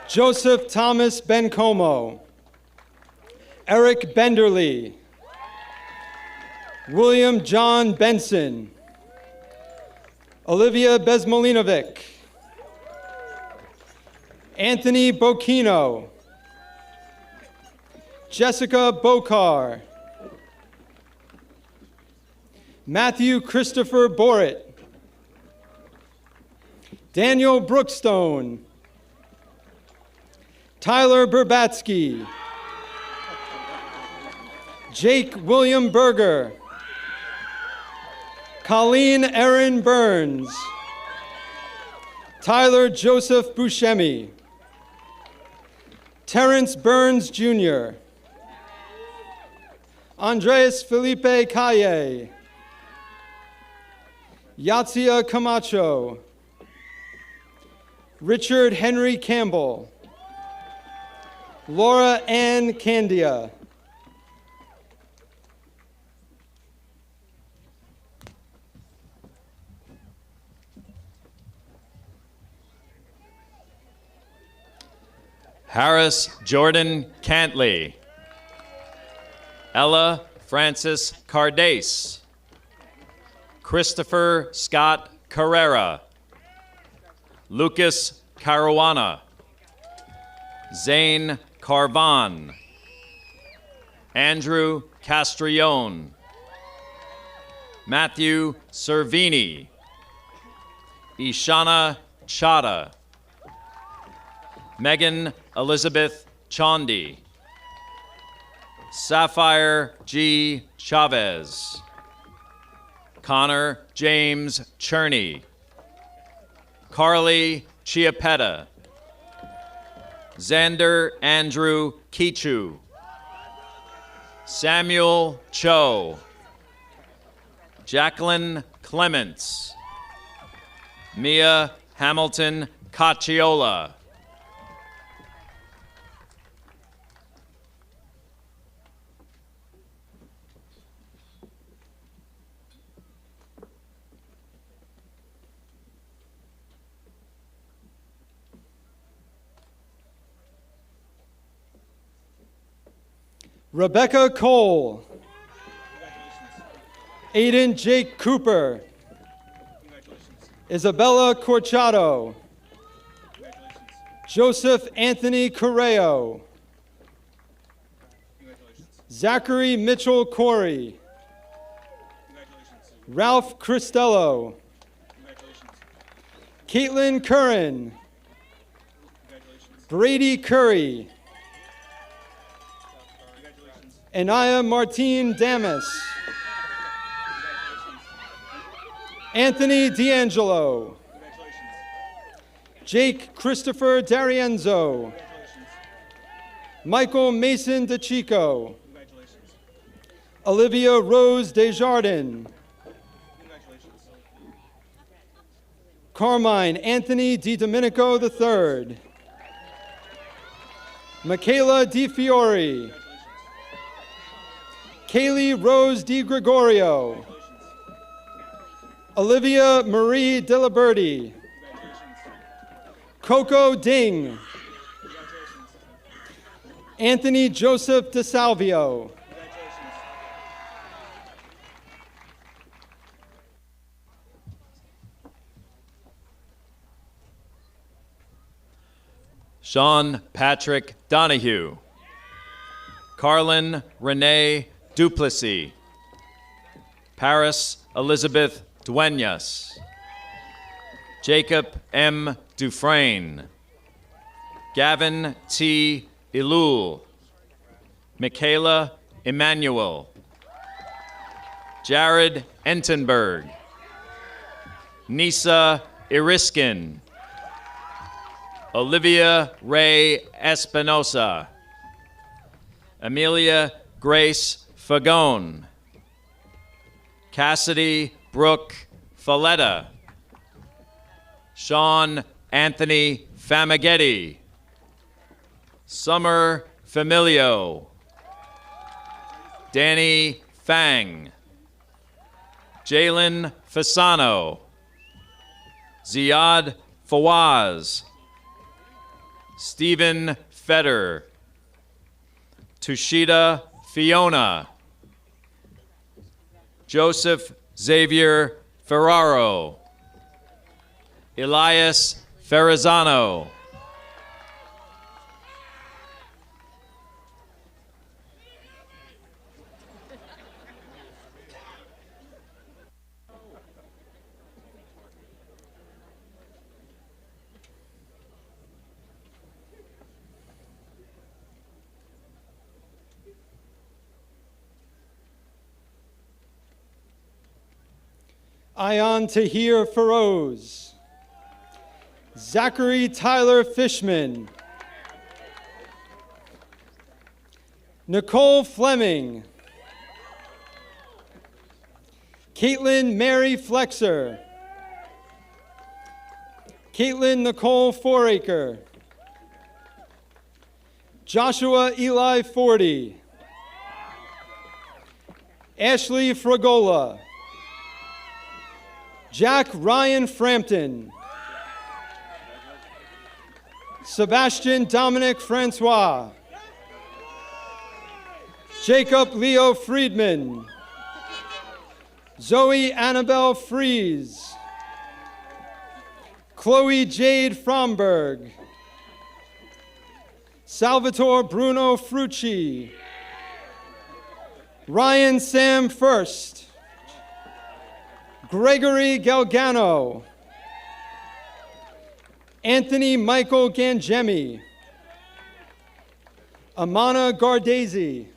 Joseph Thomas Bencomo. Eric Benderly. William John Benson. Olivia Bezmolinovic. Anthony Bocchino. Jessica Bokar. Matthew Christopher Borrett. Daniel Brookstone. Tyler Burbatsky. Jake William Berger. Colleen Erin Burns. Tyler Joseph Buscemi. Terrence Burns Jr. Andres Felipe Calle. Yatsia Camacho. Richard Henry Campbell. Laura Ann Candia. Harris Jordan Cantley. Ella Francis Cardace. Christopher Scott Carrera. Lucas Caruana. Zane Carvan. Andrew Castrillon. Matthew Servini. Ishana Chada. Megan Elizabeth Chondi. Sapphire G. Chavez. Connor James Cherney. Carly Chiapetta. Xander Andrew Kichu. Samuel Cho. Jacqueline Clements. Mia Hamilton Cacciola. Rebecca Cole. Aiden Jake Cooper. Isabella Corchado. Joseph Anthony Correo. Zachary Mitchell Corey. Ralph Cristello. Caitlin Curran. Brady Curry. Anaya Martine Damas. Anthony D'Angelo. Jake Christopher D'Arienzo. Michael Mason DeChico. Olivia Rose Desjardins. Carmine Anthony DiDomenico III. Michaela DiFiore. Kaylee Rose DiGregorio. Olivia Marie Diliberti. Coco Ding. Anthony Joseph DeSalvio. Sean Patrick Donahue. Carlin Renee Duplessis. Paris Elizabeth Duenas. Jacob M. Dufresne. Gavin T. Ilul. Michaela Emmanuel. Jared Entenberg. Nisa Iriskin. Olivia Ray Espinosa. Amelia Grace Fagone. Cassidy Brooke Falletta. Sean Anthony Famaghetti. Summer Familio. Danny Fang. Jalen Fasano. Ziad Fawaz. Stephen Feder. Tushita Fiona. Joseph Xavier Ferraro. Elias Ferrazano. Ayan Tahir Feroz. Zachary Tyler Fishman. Nicole Fleming. Caitlin Mary Flexer. Caitlin Nicole Foraker. Joshua Eli Forty. Ashley Fragola. Jack Ryan Frampton. Sebastian Dominic Francois. Jacob Leo Friedman. Zoe Annabelle Fries. Chloe Jade Fromberg. Salvatore Bruno Frucci. Ryan Sam First. Gregory Galgano. Anthony Michael Gangemi. Amana Gardesi.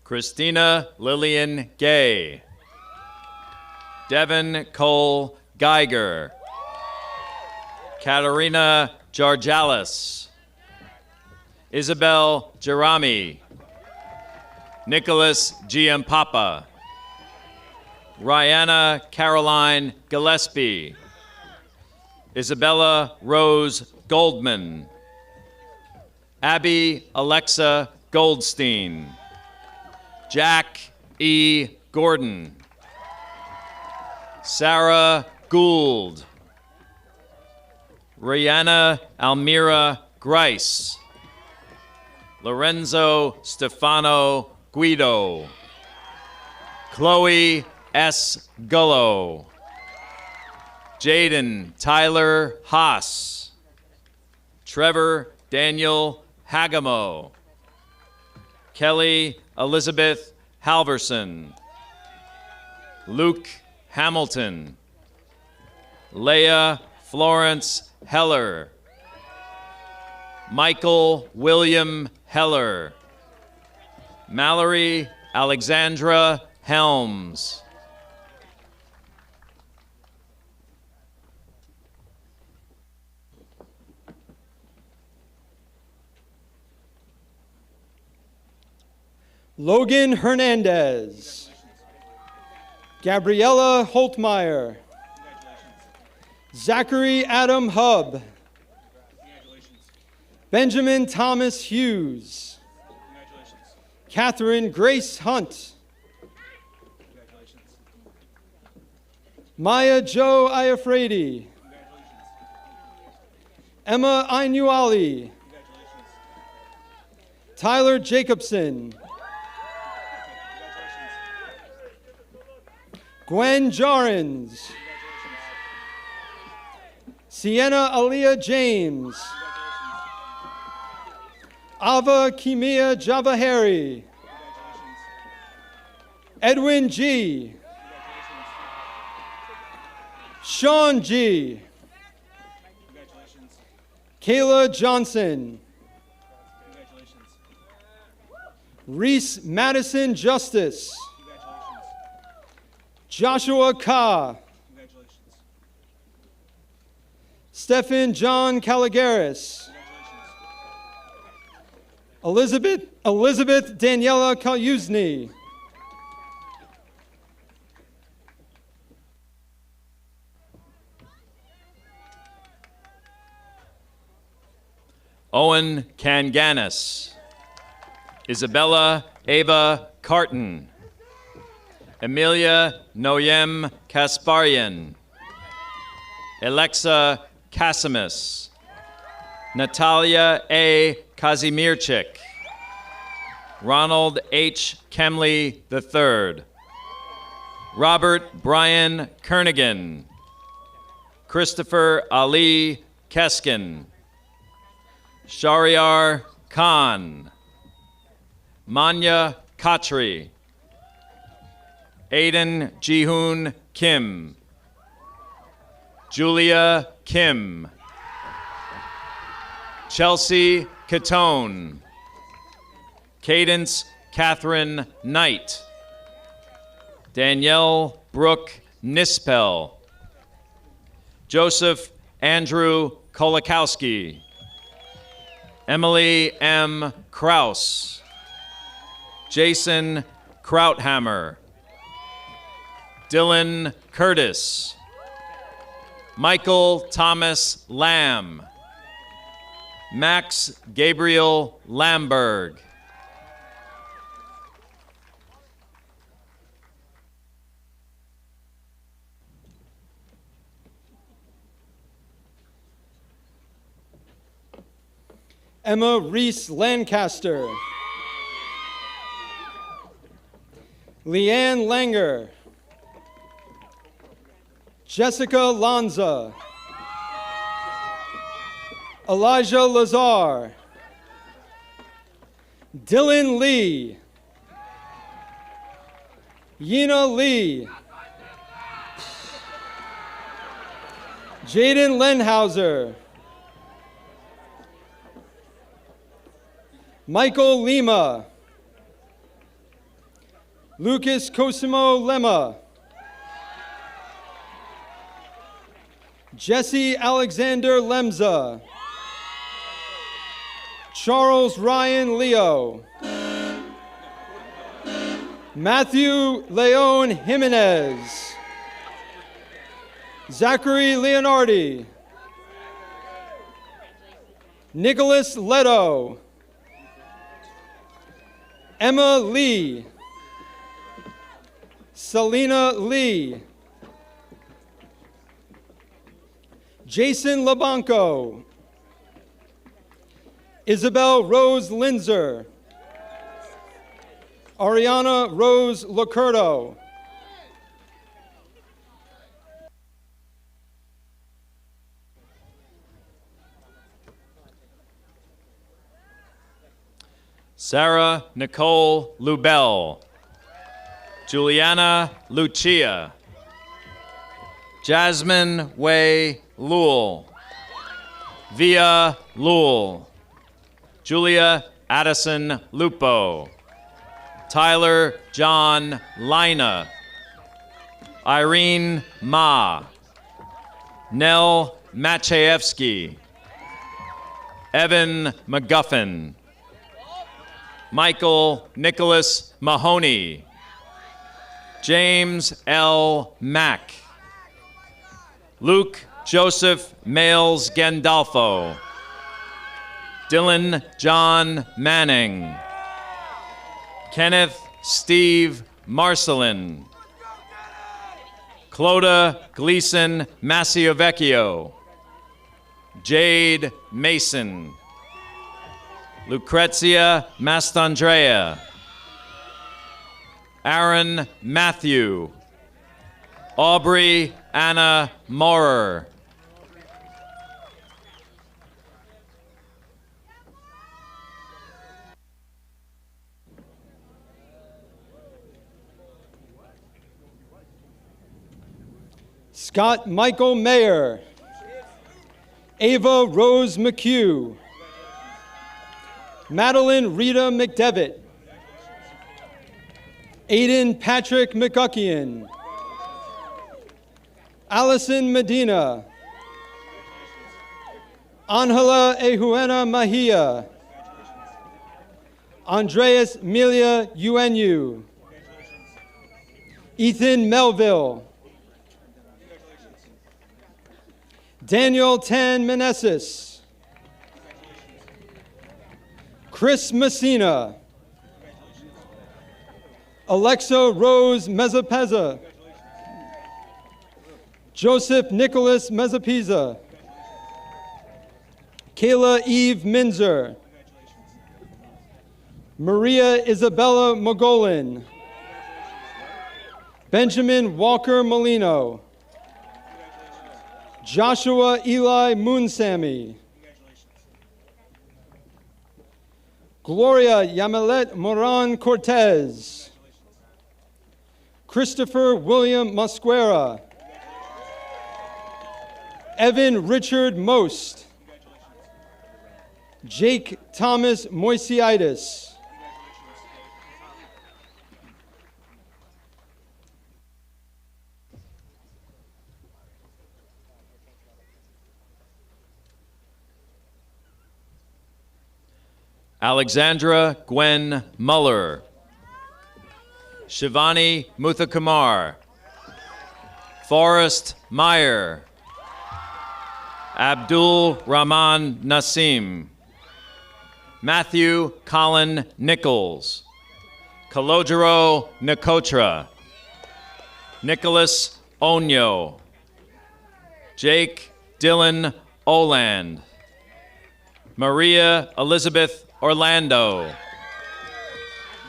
Christina Lillian Gay. Devin Cole Geiger. Katerina Jarjalis. Isabel Jerami. Nicholas Giampapa. Rihanna Caroline Gillespie. Isabella Rose Goldman. Abby Alexa Goldstein. Jack E. Gordon. Sarah Gould. Rihanna Almira Grice. Lorenzo Stefano Guido. Chloe S. Gullo. Jaden Tyler Haas. Trevor Daniel Hagamo. Kelly Elizabeth Halverson. Luke Hamilton. Leah Florence Heller. Michael William Heller. Mallory Alexandra Helms. Logan Hernandez. Gabriella Holtmeyer. Zachary Adam Hubb. Benjamin Thomas Hughes. Catherine Grace Hunt. Maya Jo Iafredi. Emma Ainuali. Tyler Jacobson. Gwen Jarens. Sienna Aaliyah James. Ava Kimia Javaheri. Edwin G. Sean G. Kayla Johnson. Reese Madison Justice. Joshua Ka. Stephen John Caligaris. Elizabeth Daniela Kalyuzny. Owen Kanganis. Isabella Ava Carton. Emilia Noyem Kasparian. Alexa Kasimis. Natalia A. Kazimirchik. Ronald H. Kemley III. Robert Brian Kernigan. Christopher Ali Keskin. Shariar Khan. Manya Khatri. Aiden Jihoon Kim. Julia Kim. Chelsea Catone. Cadence Catherine Knight. Danielle Brooke Nispel. Joseph Andrew Kolakowski. Emily M. Kraus. Jason Krauthammer. Dylan Curtis. Michael Thomas Lamb. Max Gabriel Lamberg. Emma Reese Lancaster. Leanne Langer. Jessica Lanza. Elijah Lazar. Dylan Lee. Yina Lee. Jaden Lenhauser. Michael Lima. Lucas Cosimo Lema. Jesse Alexander Lemza. Charles Ryan Leo. Matthew Leon Jimenez. Zachary Leonardi. Nicholas Leto. Emma Lee. Selena Lee. Jason Labanco. Isabel Rose Linzer. Ariana Rose Lacurdo. Sarah Nicole Lubell. Juliana Lucia. Jasmine Way Lowell. Via Lowell. Julia Addison Lupo. Tyler John Lina. Irene Ma. Nell Maciejewski. Evan McGuffin. Michael Nicholas Mahoney. James L. Mack. Luke Joseph Males Gandolfo. Dylan John Manning. Kenneth Steve Marcelin. Cloda Gleason Maciovecchio. Jade Mason. Lucrezia Mastandrea. Aaron Matthew. Aubrey Anna Maurer. Scott Michael Mayer. Ava Rose McHugh. Madeline Rita McDevitt. Aiden Patrick McGuckian. Allison Medina. Angela Ejuena Mahia. Andreas Milia Uenu. Ethan Melville. Daniel Tan Meneses. Chris Messina. Alexa Rose Mezapeza. Joseph Nicholas Mezapeza. Kayla Eve Minzer. Maria Isabella Mogolin. Benjamin Walker Molino. Joshua Eli Moonsamy. Gloria Yamilet Moran Cortez. Christopher William Mosquera. Evan Richard Most. Jake Thomas Moisiitis. Alexandra Gwen Muller. Shivani Muthakumar. Forrest Meyer. Abdul Rahman Nassim. Matthew Colin Nichols. Kalojiro Nikotra. Nicholas Onyo. Jake Dylan Oland. Maria Elizabeth Orlando.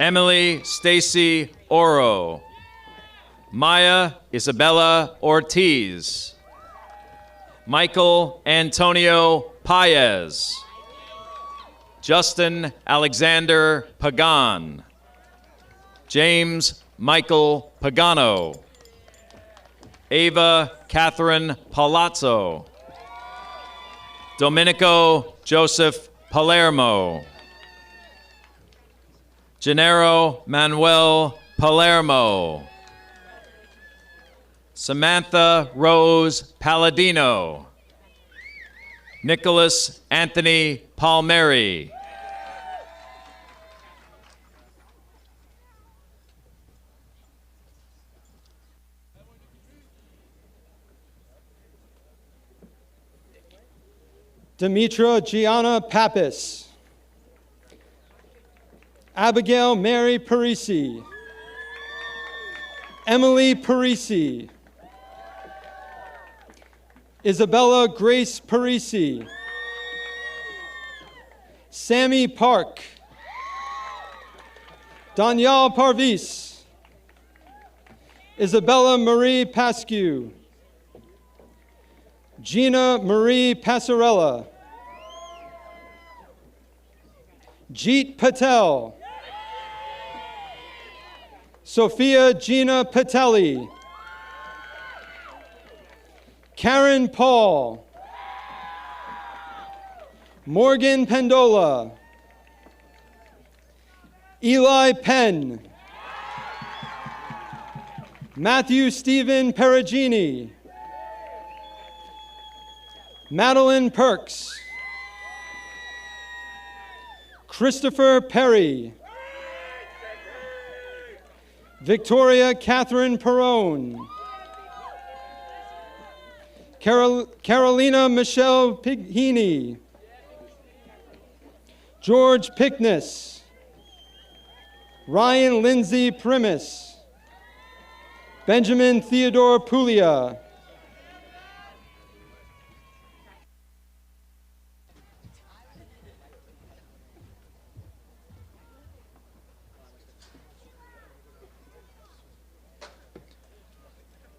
Emily Stacy Oro. Maya Isabella Ortiz. Michael Antonio Paez. Justin Alexander Pagan. James Michael Pagano. Ava Catherine Palazzo. Domenico Joseph Palermo. Gennaro Manuel Palermo. Samantha Rose Palladino. Nicholas Anthony Palmieri. Demetra Gianna Pappas. Abigail Mary Parisi. Emily Parisi. Isabella Grace Parisi. Sammy Park. Danielle Parvis. Isabella Marie Pascu. Gina Marie Passarella. Jeet Patel. Sophia Gina Patelli. Karen Paul. Morgan Pendola. Eli Penn. Matthew Stephen Perugini. Madeline Perks. Christopher Perry. Victoria Catherine Perrone. Carolina Michelle Pighini. George Pickness. Ryan Lindsay Primus. Benjamin Theodore Puglia.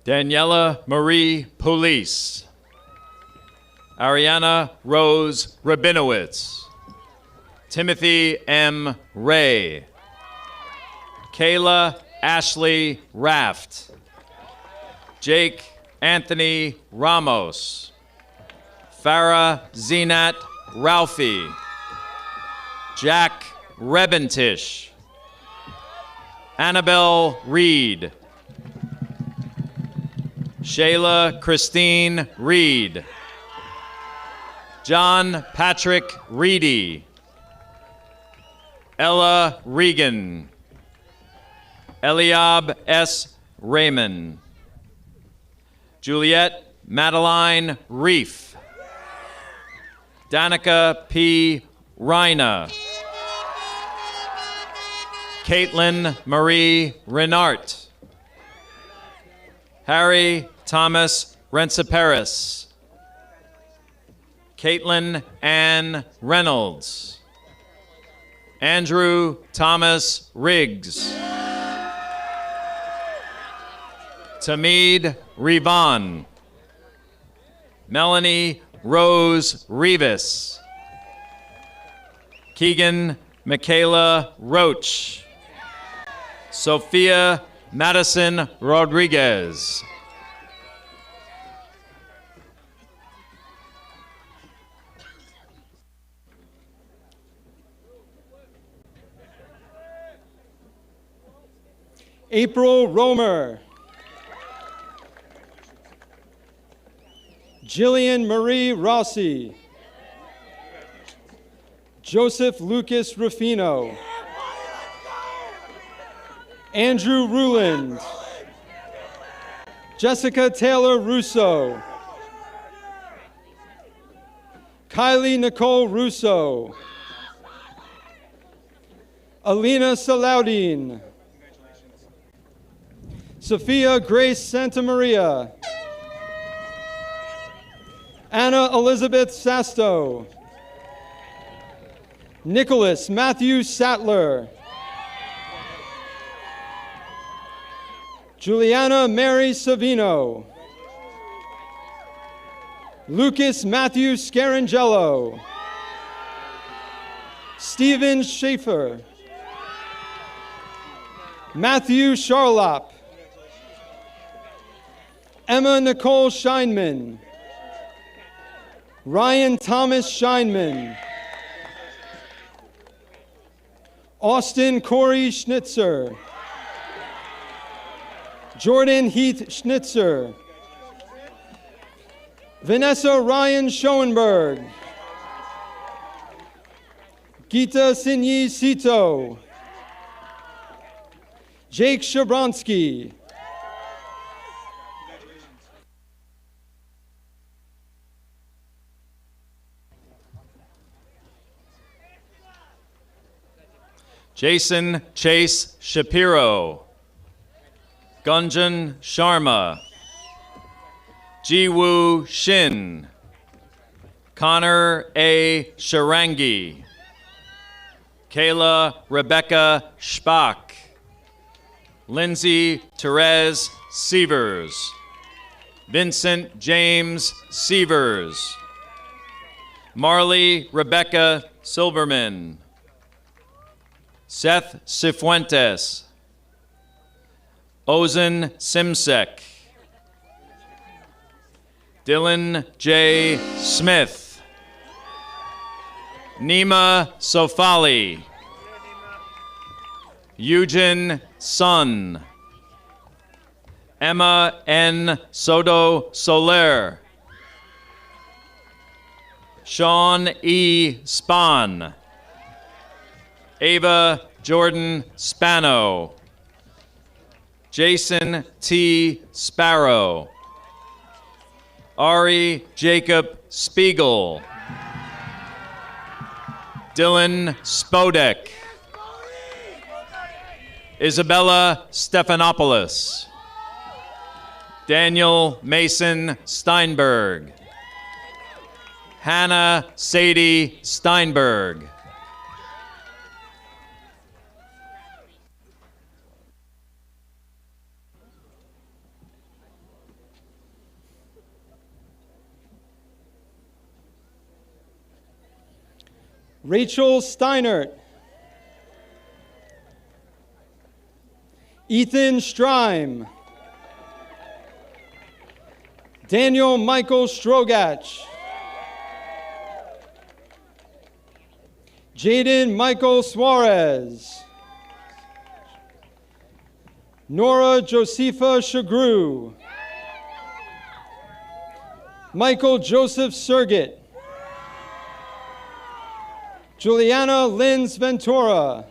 Daniela Marie Police. Ariana Rose Rabinowitz. Timothy M. Ray. Kayla Ashley Raft. Jake Anthony Ramos. Farah Zinat Ralphie. Jack Rebentish. Annabelle Reed. Shayla Christine Reed. John Patrick Reedy. Ella Regan. Eliab S. Raymond. Juliet Madeline Reef. Danica P. Reina. Caitlin Marie Renart. Harry Thomas Rensiperis. Caitlin Ann Reynolds. Andrew Thomas Riggs. Tamid Rivon. Melanie Rose Rivas. Keegan Michaela Roach. Sophia Madison Rodriguez. April Romer. Jillian Marie Rossi. Joseph Lucas Rufino. Andrew Ruland. Jessica Taylor Russo. Kylie Nicole Russo. Alina Salaudin. Sophia Grace Santamaria. Anna Elizabeth Sasto. Nicholas Matthew Sattler. Juliana Mary Savino. Lucas Matthew Scarangello. Stephen Schaefer. Matthew Charlop. Emma Nicole Scheinman. Ryan Thomas Scheinman. Austin Corey Schnitzer. Jordan Heath Schnitzer. Vanessa Ryan Schoenberg. Gita Sinyi Sito. Jake Shabronsky. Jason Chase Shapiro. Gunjan Sharma. Jiwoo Shin. Connor A. Sharangi. Kayla Rebecca Schbach. Lindsay Therese Sievers. Vincent James Sievers. Marley Rebecca Silverman. Seth Cifuentes. Ozen Simsek. Dylan J. Smith. Nima Sofali. Eugen Sun. Emma N. Soto Soler. Sean E. Spahn. Ava Jordan Spano. Jason T. Sparrow. Ari Jacob Spiegel. Dylan Spodek. Isabella Stephanopoulos. Daniel Mason Steinberg. Hannah Sadie Steinberg. Rachel Steinert. Ethan Strime. Daniel Michael Strogach. Jaden Michael Suarez. Nora Josepha Shagru. Michael Joseph Sergit. Juliana Linz Ventura.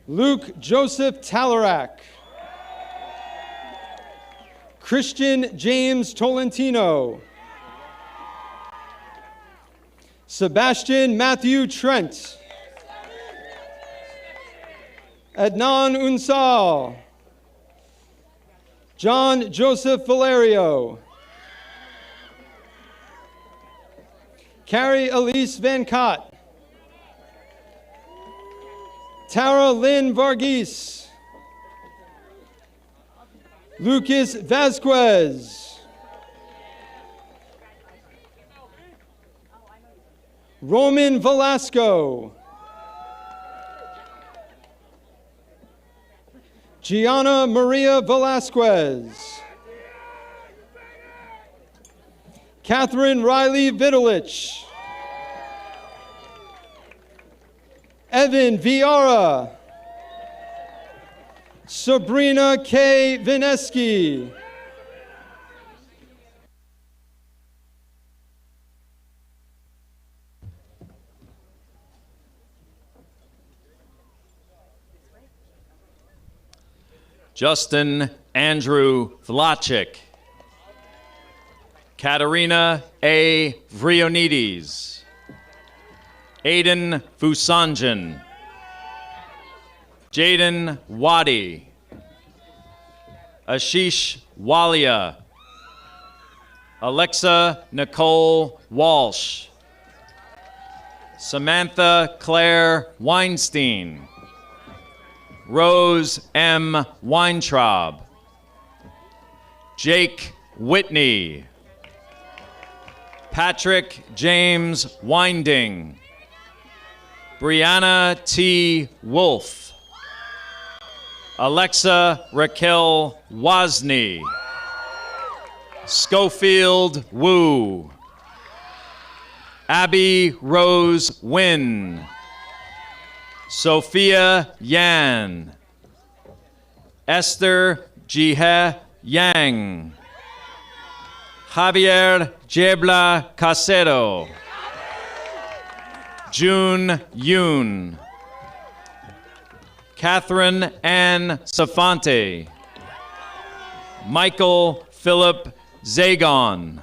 Luke Joseph Talarak. Christian James Tolentino. Sebastian Matthew Trent. Adnan Unsal. John Joseph Valerio. Carrie Elise Van Cott. Tara Lynn Varghese. Lucas Vasquez. Roman Velasco. Gianna Maria Velasquez. Catherine Riley Vitalich. Evan Viara. Sabrina K. Vineski. Justin Andrew Vlachik. Katerina A. Vrionides. Aiden Fusanjan. Jaden Wadi. Ashish Walia. Alexa Nicole Walsh. Samantha Claire Weinstein. Rose M. Weintraub. Jake Whitney. Patrick James Winding. Brianna T. Wolf. Alexa Raquel Wozni. Schofield Wu. Abby Rose Wynn. Sophia Yan. Esther Jihe Yang. Javier Jebla Casero. June Yoon. Catherine Ann Safante. Michael Philip Zagon.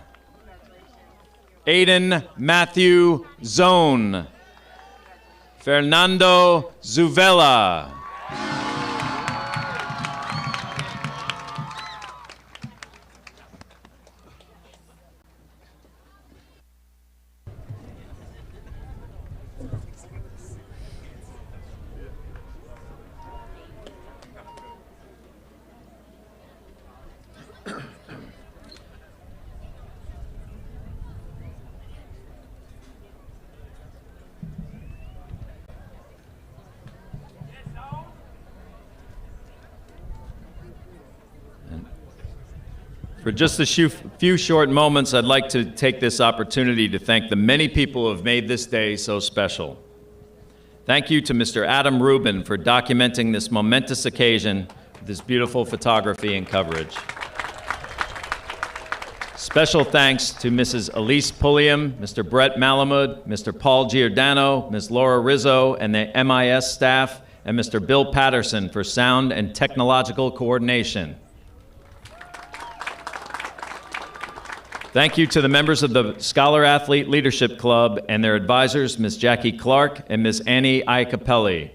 Aiden Matthew Zone. Fernando Zuvela. For just a few short moments, I'd like to take this opportunity to thank the many people who have made this day so special. Thank you to Mr. Adam Rubin for documenting this momentous occasion with his beautiful photography and coverage. Special thanks to Mrs. Elise Pulliam, Mr. Brett Malamud, Mr. Paul Giordano, Ms. Laura Rizzo, and the MIS staff, and Mr. Bill Patterson for sound and technological coordination. Thank you to the members of the Scholar Athlete Leadership Club and their advisors, Ms. Jackie Clark and Ms. Annie Iacapelli,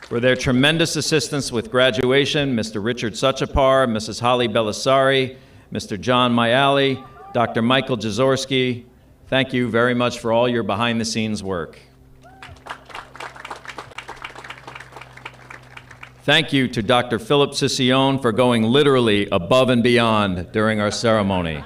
for their tremendous assistance with graduation, Mr. Richard Suchapar, Mrs. Holly Belisari, Mr. John Mayali, Dr. Michael Jazorski. Thank you very much for all your behind-the-scenes work. Thank you to Dr. Philip Ciccione for going literally above and beyond during our ceremony.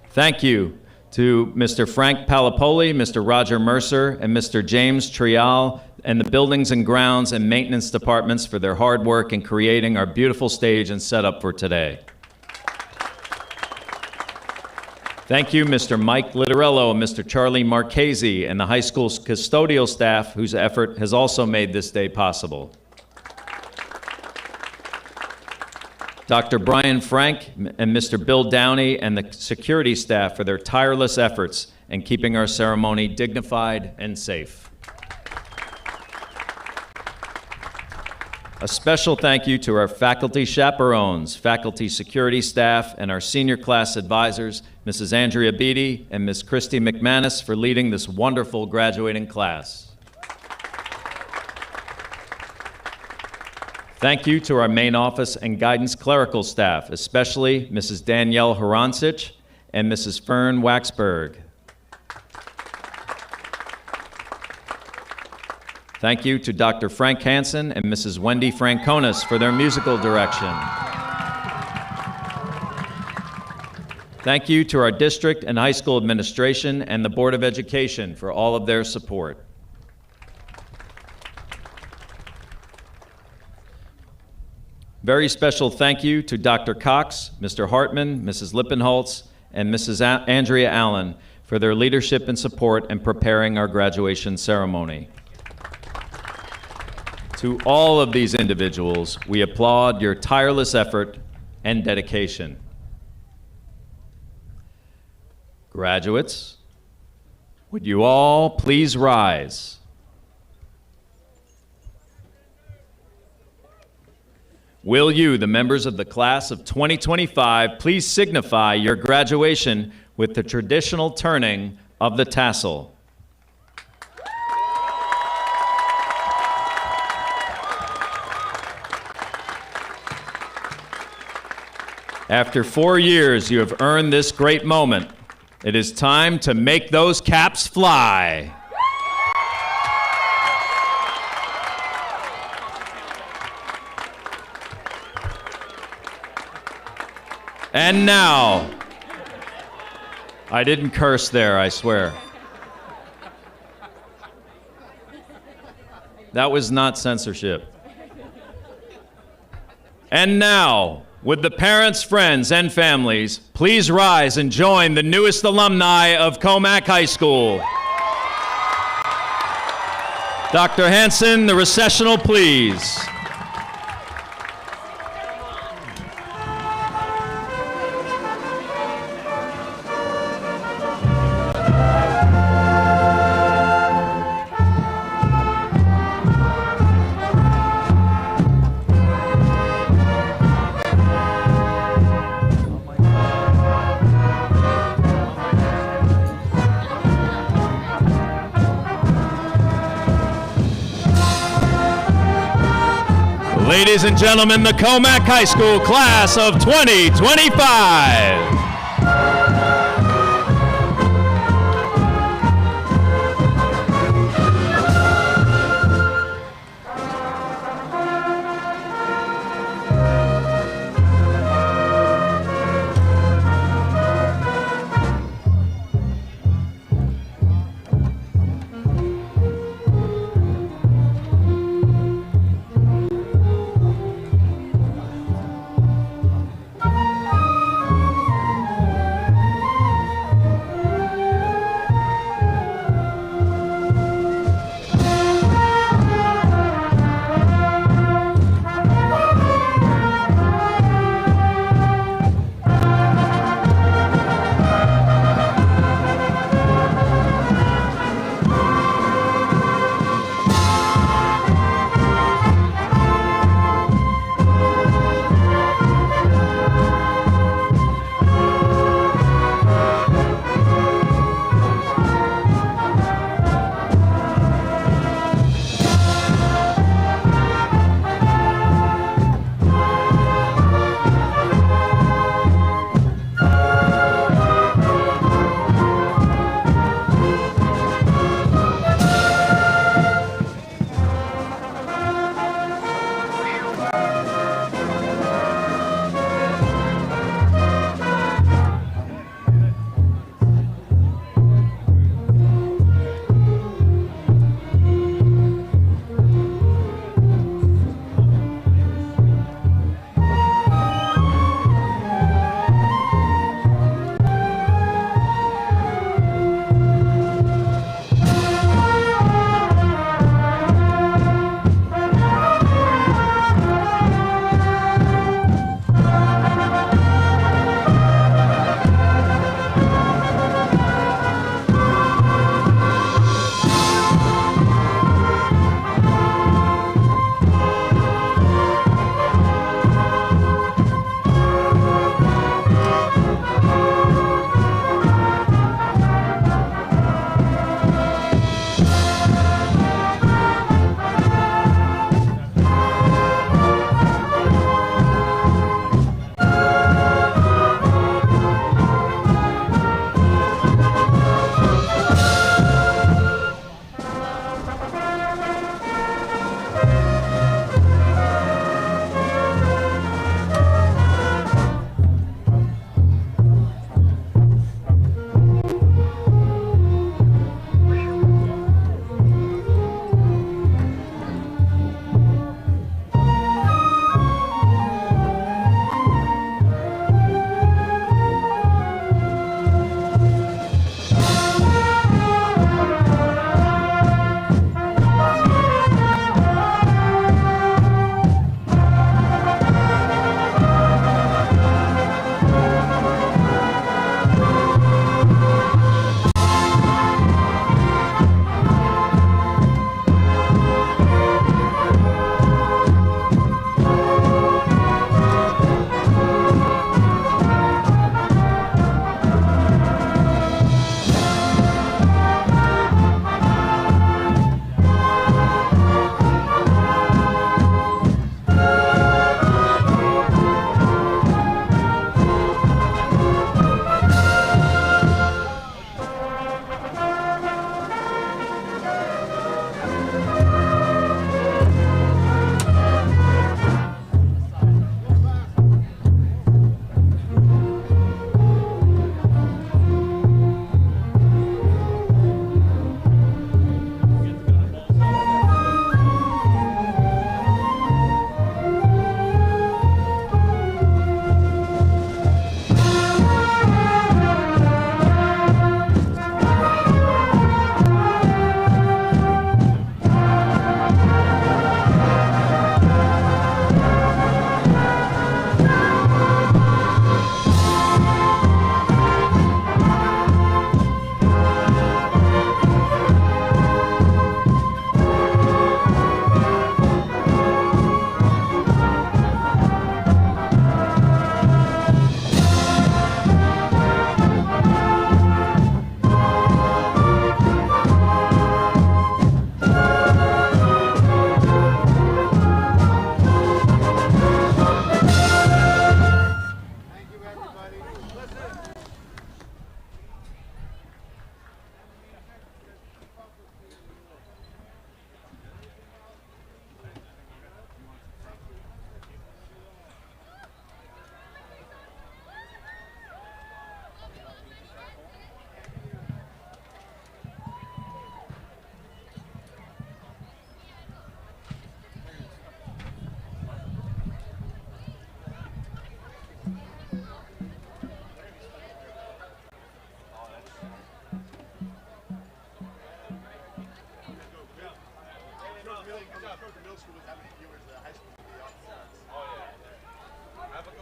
Thank you to Mr. Frank Palapoli, Mr. Roger Mercer, and Mr. James Trial, and the Buildings and Grounds and Maintenance Departments for their hard work in creating our beautiful stage and setup for today. Thank you, Mr. Mike Littorello and Mr. Charlie Marchese and the high school's custodial staff whose effort has also made this day possible. Dr. Brian Frank and Mr. Bill Downey and the security staff for their tireless efforts in keeping our ceremony dignified and safe. A special thank you to our faculty chaperones, faculty security staff, and our senior class advisors, Mrs. Andrea Beatty and Ms. Christy McManus, for leading this wonderful graduating class. Thank you to our main office and guidance clerical staff, especially Mrs. Danielle Harancic and Mrs. Fern Waxberg. Thank you to Dr. Frank Hansen and Mrs. Wendy Franconis for their musical direction. Thank you to our district and high school administration and the Board of Education for all of their support. Very special thank you to Dr. Cox, Mr. Hartman, Mrs. Lippenholtz, and Mrs. Andrea Allen for their leadership and support in preparing our graduation ceremony. To all of these individuals, we applaud your tireless effort and dedication. Graduates, would you all please rise? Will you, the members of the class of 2025, please signify your graduation with the traditional turning of the tassel? After 4 years, you have earned this great moment. It is time to make those caps fly. And now, I didn't curse there, I swear. That was not censorship. And now, with the parents, friends, and families, please rise and join the newest alumni of Commack High School. Dr. Hanson, the recessional, please. Ladies and gentlemen, the Commack High School class of 2025.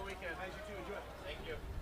weekend. Thanks, you too. Enjoy. Thank you.